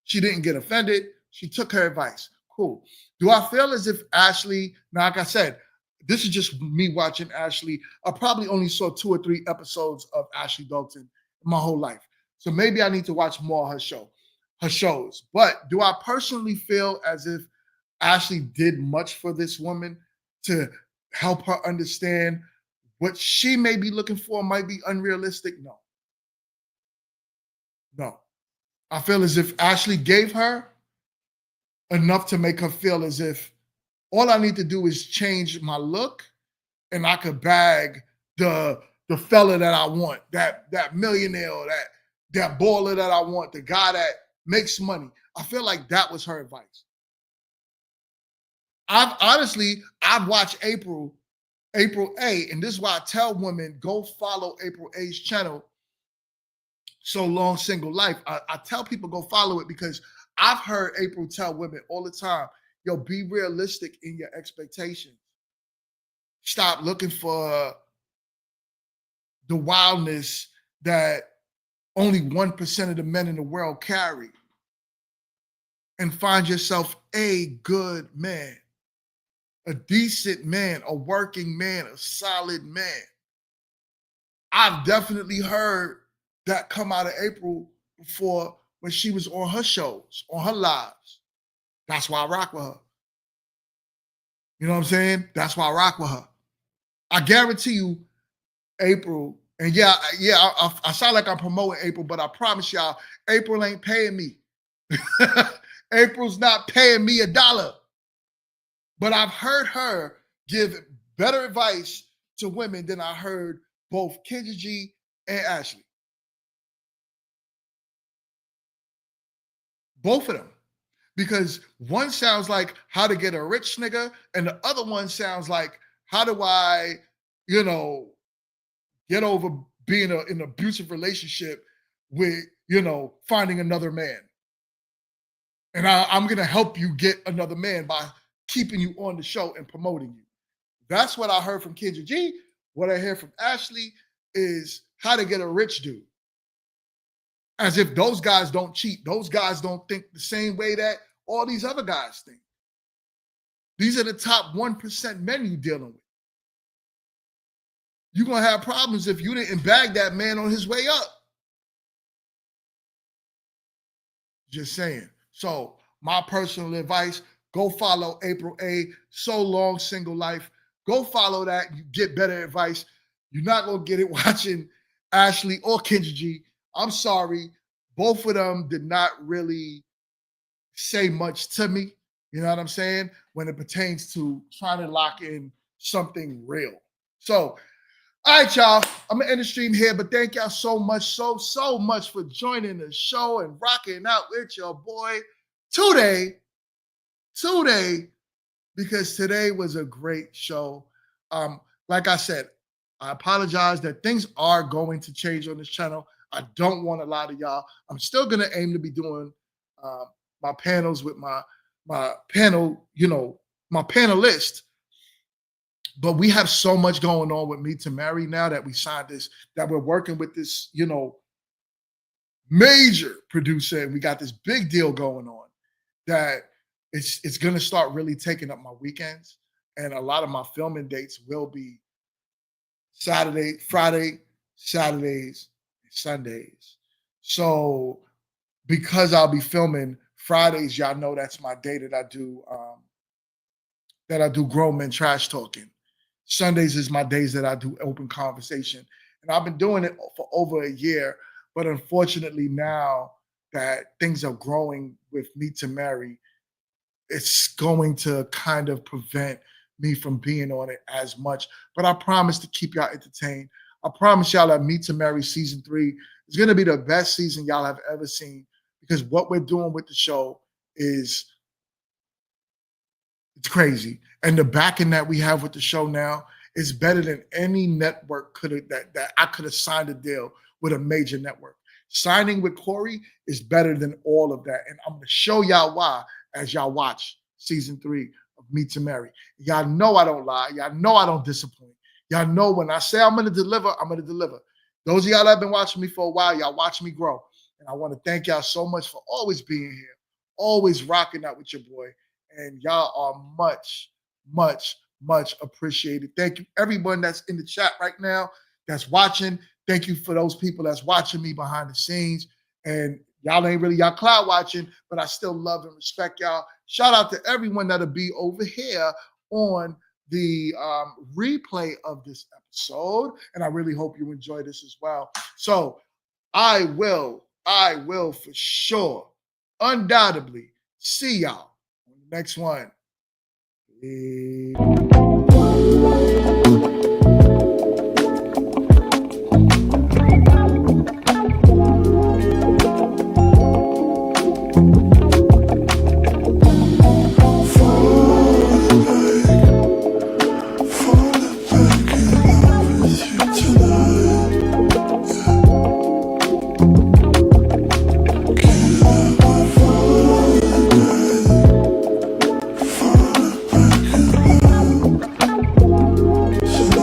She didn't get offended. She took her advice. Cool. Do I feel as if Ashley, now like I said, this is just me watching Ashley. I probably only saw 2 or 3 episodes of Ashley Dalton in my whole life. So maybe I need to watch more of her shows. But do I personally feel as if Ashley did much for this woman to help her understand what she may be looking for might be unrealistic? No. I feel as if Ashley gave her enough to make her feel as if all I need to do is change my look and I could bag the fella that I want, that millionaire, or that baller that I want, the guy that makes money. I feel like that was her advice. I've watched April A, and this is why I tell women, go follow April A's channel, So Long Single Life. I tell people go follow it because I've heard April tell women all the time, yo, be realistic in your expectations. Stop looking for the wildness that only 1% of the men in the world carry, and find yourself a good man, a decent man, a working man, a solid man. I've definitely heard that come out of April before when she was on her shows, on her lives. That's why I rock with her. You know what I'm saying? That's why I rock with her. I guarantee you, April, and I sound like I'm promoting April, but I promise y'all, April ain't paying me. April's not paying me $1. But I've heard her give better advice to women than I heard both Kendra G and Ashley. Both of them. Because one sounds like how to get a rich nigga, and the other one sounds like how do I, get over being in an abusive relationship with, finding another man. And I'm going to help you get another man by keeping you on the show and promoting you. That's what I heard from Kendra G. What I hear from Ashley is how to get a rich dude. As if those guys don't cheat. Those guys don't think the same way that all these other guys think. These are the top 1% men you're dealing with. You're going to have problems if you didn't bag that man on his way up. Just saying. So my personal advice, go follow April A. So Long Single Life. Go follow that. You get better advice. You're not going to get it watching Ashley or Kendra G. I'm sorry. Both of them did not really say much to me. You know what I'm saying? When it pertains to trying to lock in something real. So, all right, y'all. I'm going to end the stream here, but thank y'all so much, so much for joining the show and rocking out with your boy today, because today was a great show. Like I said, I apologize that things are going to change on this channel. I don't want to lie to y'all. I'm still going to aim to be doing my panels with my panel, my panelist. But we have so much going on with Meet to Marry now that we signed this, that we're working with this, major producer, and we got this big deal going on that it's going to start really taking up my weekends. And a lot of my filming dates will be Friday, Saturdays, and Sundays. So because I'll be filming Fridays, y'all know that's my day that I do grown men trash talking. Sundays is my days that I do open conversation. And I've been doing it for over a year. But unfortunately now that things are growing with Meet to Marry, it's going to kind of prevent me from being on it as much. But I promise to keep y'all entertained. I promise y'all that Meet to Marry season 3 is going to be the best season y'all have ever seen, because what we're doing with the show it's crazy. And the backing that we have with the show now is better than any network that I could have signed a deal with a major network. Signing with Corey is better than all of that. And I'm going to show y'all why as y'all watch season 3 of Meet to Marry. Y'all know I don't lie. Y'all know I don't disappoint. Y'all know when I say I'm going to deliver, I'm going to deliver. Those of y'all that have been watching me for a while, y'all watch me grow. And I want to thank y'all so much for always being here, always rocking out with your boy. And y'all are much, much, much appreciated. Thank you, everyone that's in the chat right now, that's watching. Thank you for those people that's watching me behind the scenes. And y'all ain't really y'all cloud watching, but I still love and respect y'all. Shout out to everyone that'll be over here on the replay of this episode. And I really hope you enjoy this as well. So I will for sure, undoubtedly, see y'all on the next one. So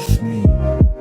with me.